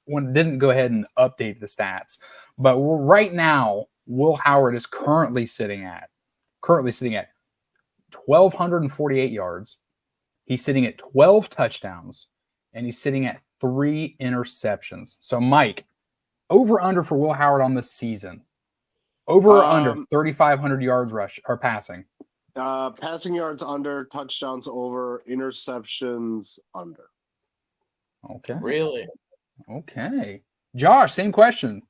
when didn't go ahead and update the stats. But right now, Will Howard is currently sitting at 1,248 yards. He's sitting at 12 touchdowns, and he's sitting at 3 interceptions. So, Mike, over/under for Will Howard on this season. Over or under 3,500 yards rush or passing. Passing yards under, touchdowns over, interceptions under. Okay. Really? Okay. Josh, same question.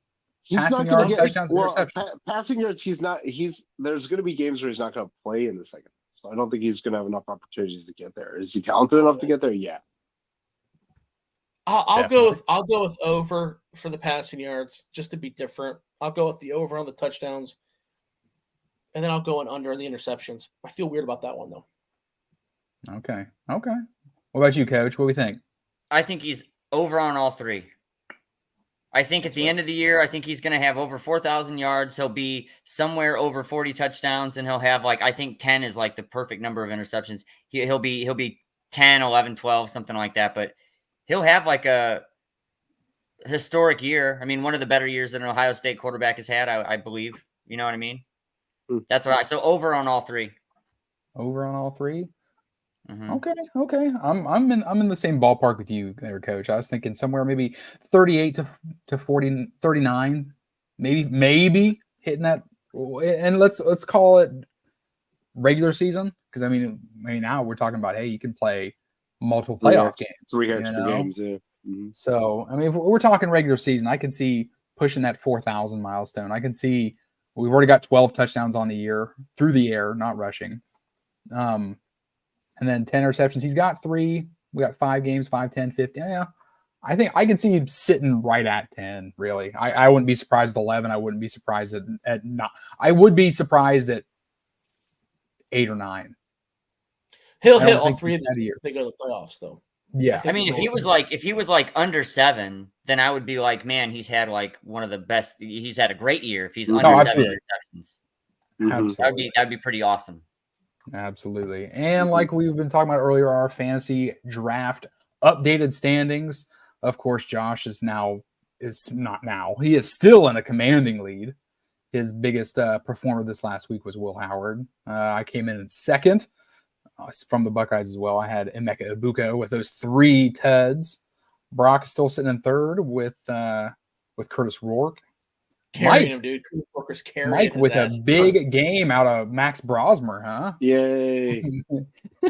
He's passing not going yards, to touchdowns, interceptions. Passing yards. There's going to be games where he's not going to play in the second. So I don't think he's going to have enough opportunities to get there. Is he talented enough to get there? Yeah. I'll go with over for the passing yards just to be different. I'll go with the over on the touchdowns, and then I'll go in under on the interceptions. I feel weird about that one though. Okay. What about you, Coach? What do we think? I think he's over on all three. I think at the end of the year, I think he's going to have over 4,000 yards. He'll be somewhere over 40 touchdowns, and he'll have I think 10 is like the perfect number of interceptions. He'll be 10, 11, 12, something like that. But he'll have like a historic year. I mean, one of the better years that an Ohio State quarterback has had, I believe. You know what I mean? That's what so over on all three. Over on all three? Mm-hmm. Okay. I'm in the same ballpark with you there, Coach. I was thinking somewhere maybe 38 to 40, 39, maybe hitting that. And let's call it regular season because I mean now we're talking about you can play multiple playoff games, 3 extra games. Yeah. Mm-hmm. So I mean, if we're talking regular season, I can see pushing that 4,000 milestone. I can see we've already got 12 touchdowns on the year through the air, not rushing. And then 10 interceptions. He's got 3. We got 5 games, 5, 10, 15. Yeah. I think I can see him sitting right at 10, really. I wouldn't be surprised at 11. I wouldn't be surprised at 9. I would be surprised at 8 or 9. He'll hit all 3 of these if they go to the playoffs, though. Yeah. I mean, if he was like under 7, then I would be like, man, he's had like one of the best. He's had a great year. If he's under 7 interceptions, that'd be pretty awesome. Absolutely. And like we've been talking about earlier, our fantasy draft updated standings. Of course, Josh is he is still in a commanding lead. His biggest performer this last week was Will Howard. I came in second from the Buckeyes as well. I had Emeka Egbuka with those 3 tuds. Brock is still sitting in third with Curtis Rourke. Carrying him, dude. Mike with a big game out of Max Brosmer, huh? Yay.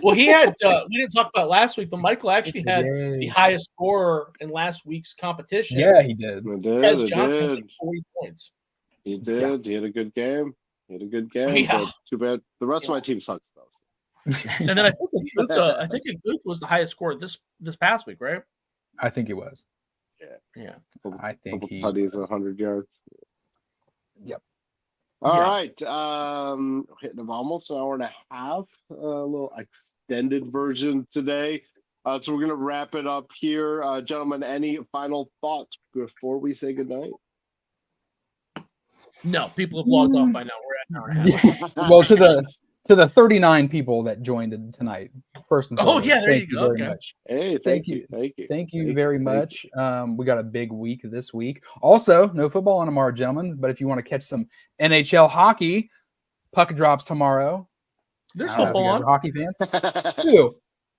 Well, he had, we didn't talk about last week, but Michael actually had the highest scorer in last week's competition. Yeah, he did. Tez Johnson had 40 points. He did. Yeah. He had a good game. Yeah. Too bad. The rest of my team sucks, though. And then I think Egbuka was the highest scorer this past week, right? I think it was. Yeah. I think he's 100 yards. Yep. All right. Hitting almost an hour and a half. A little extended version today. So we're going to wrap it up here. Gentlemen, any final thoughts before we say goodnight? No, people have logged off by now. We're at an hour and a half. Well, to to the 39 people that joined tonight. First and foremost, yeah, there thank you you go. very Okay. much. Hey, Thank you very much. We got a big week this week. Also, no football on tomorrow, gentlemen. But if you want to catch some NHL hockey, puck drops tomorrow. There's I don't know if football you guys on. are hockey fans.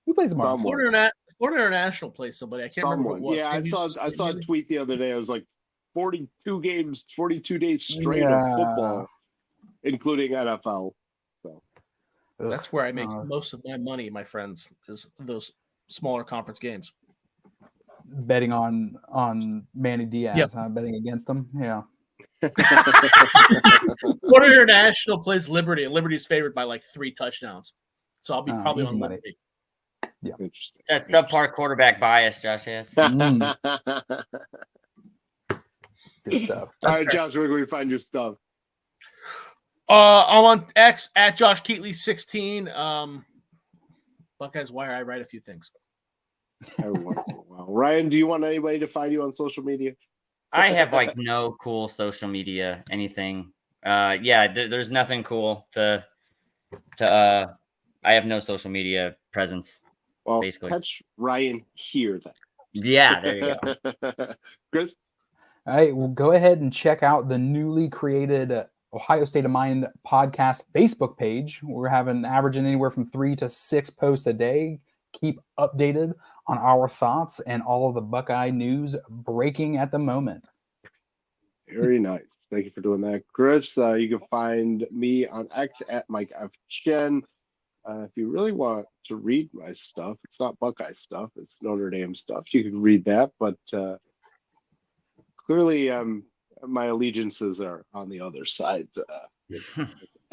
Who plays tomorrow? Someone. Florida International plays somebody. I can't remember what it was. Yeah, I saw a tweet the other day. It was like 42 games, 42 days straight of football, including NFL. So that's where I make most of my money, my friends, is those smaller conference games. Betting on Manny Diaz, Yep. betting against him. Yeah. Florida International plays Liberty, and Liberty is favored by like 3 touchdowns. So I'll be probably on money. Liberty. Yeah. Interesting. That's subpar quarterback bias, Josh has. Good stuff. All right, Josh, where can we find your stuff? I'm on X at Josh Keatley 16. Buckeyes Wire. I write a few things. Wow. Ryan, do you want anybody to find you on social media? I have like no cool social media, anything. There's nothing cool to I have no social media presence. Well, basically. catch Ryan here then. Yeah, there you go. Chris? All right, well, go ahead and check out the newly created Ohio State of Mind podcast Facebook page. We're having averaging anywhere from 3 to 6 posts a day. Keep updated on our thoughts and all of the Buckeye news breaking at the moment. Very nice. Thank you for doing that, Chris. You can find me on X at Mike F. Chen. If you really want to read my stuff, it's not Buckeye stuff, it's Notre Dame stuff. You can read that, but clearly my allegiances are on the other side.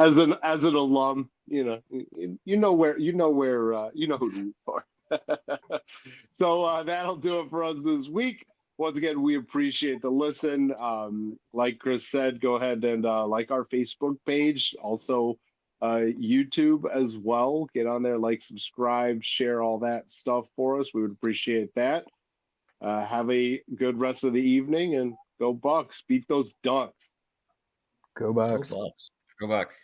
As an alum, you know who to root for. So that'll do it for us this week. Once again, we appreciate the listen. Like Chris said, go ahead and like our Facebook page. Also, YouTube as well. Get on there, like, subscribe, share all that stuff for us. We would appreciate that. Have a good rest of the evening and go Bucks. Beat those Ducks. Go Bucks. Go Bucks. Go Bucks.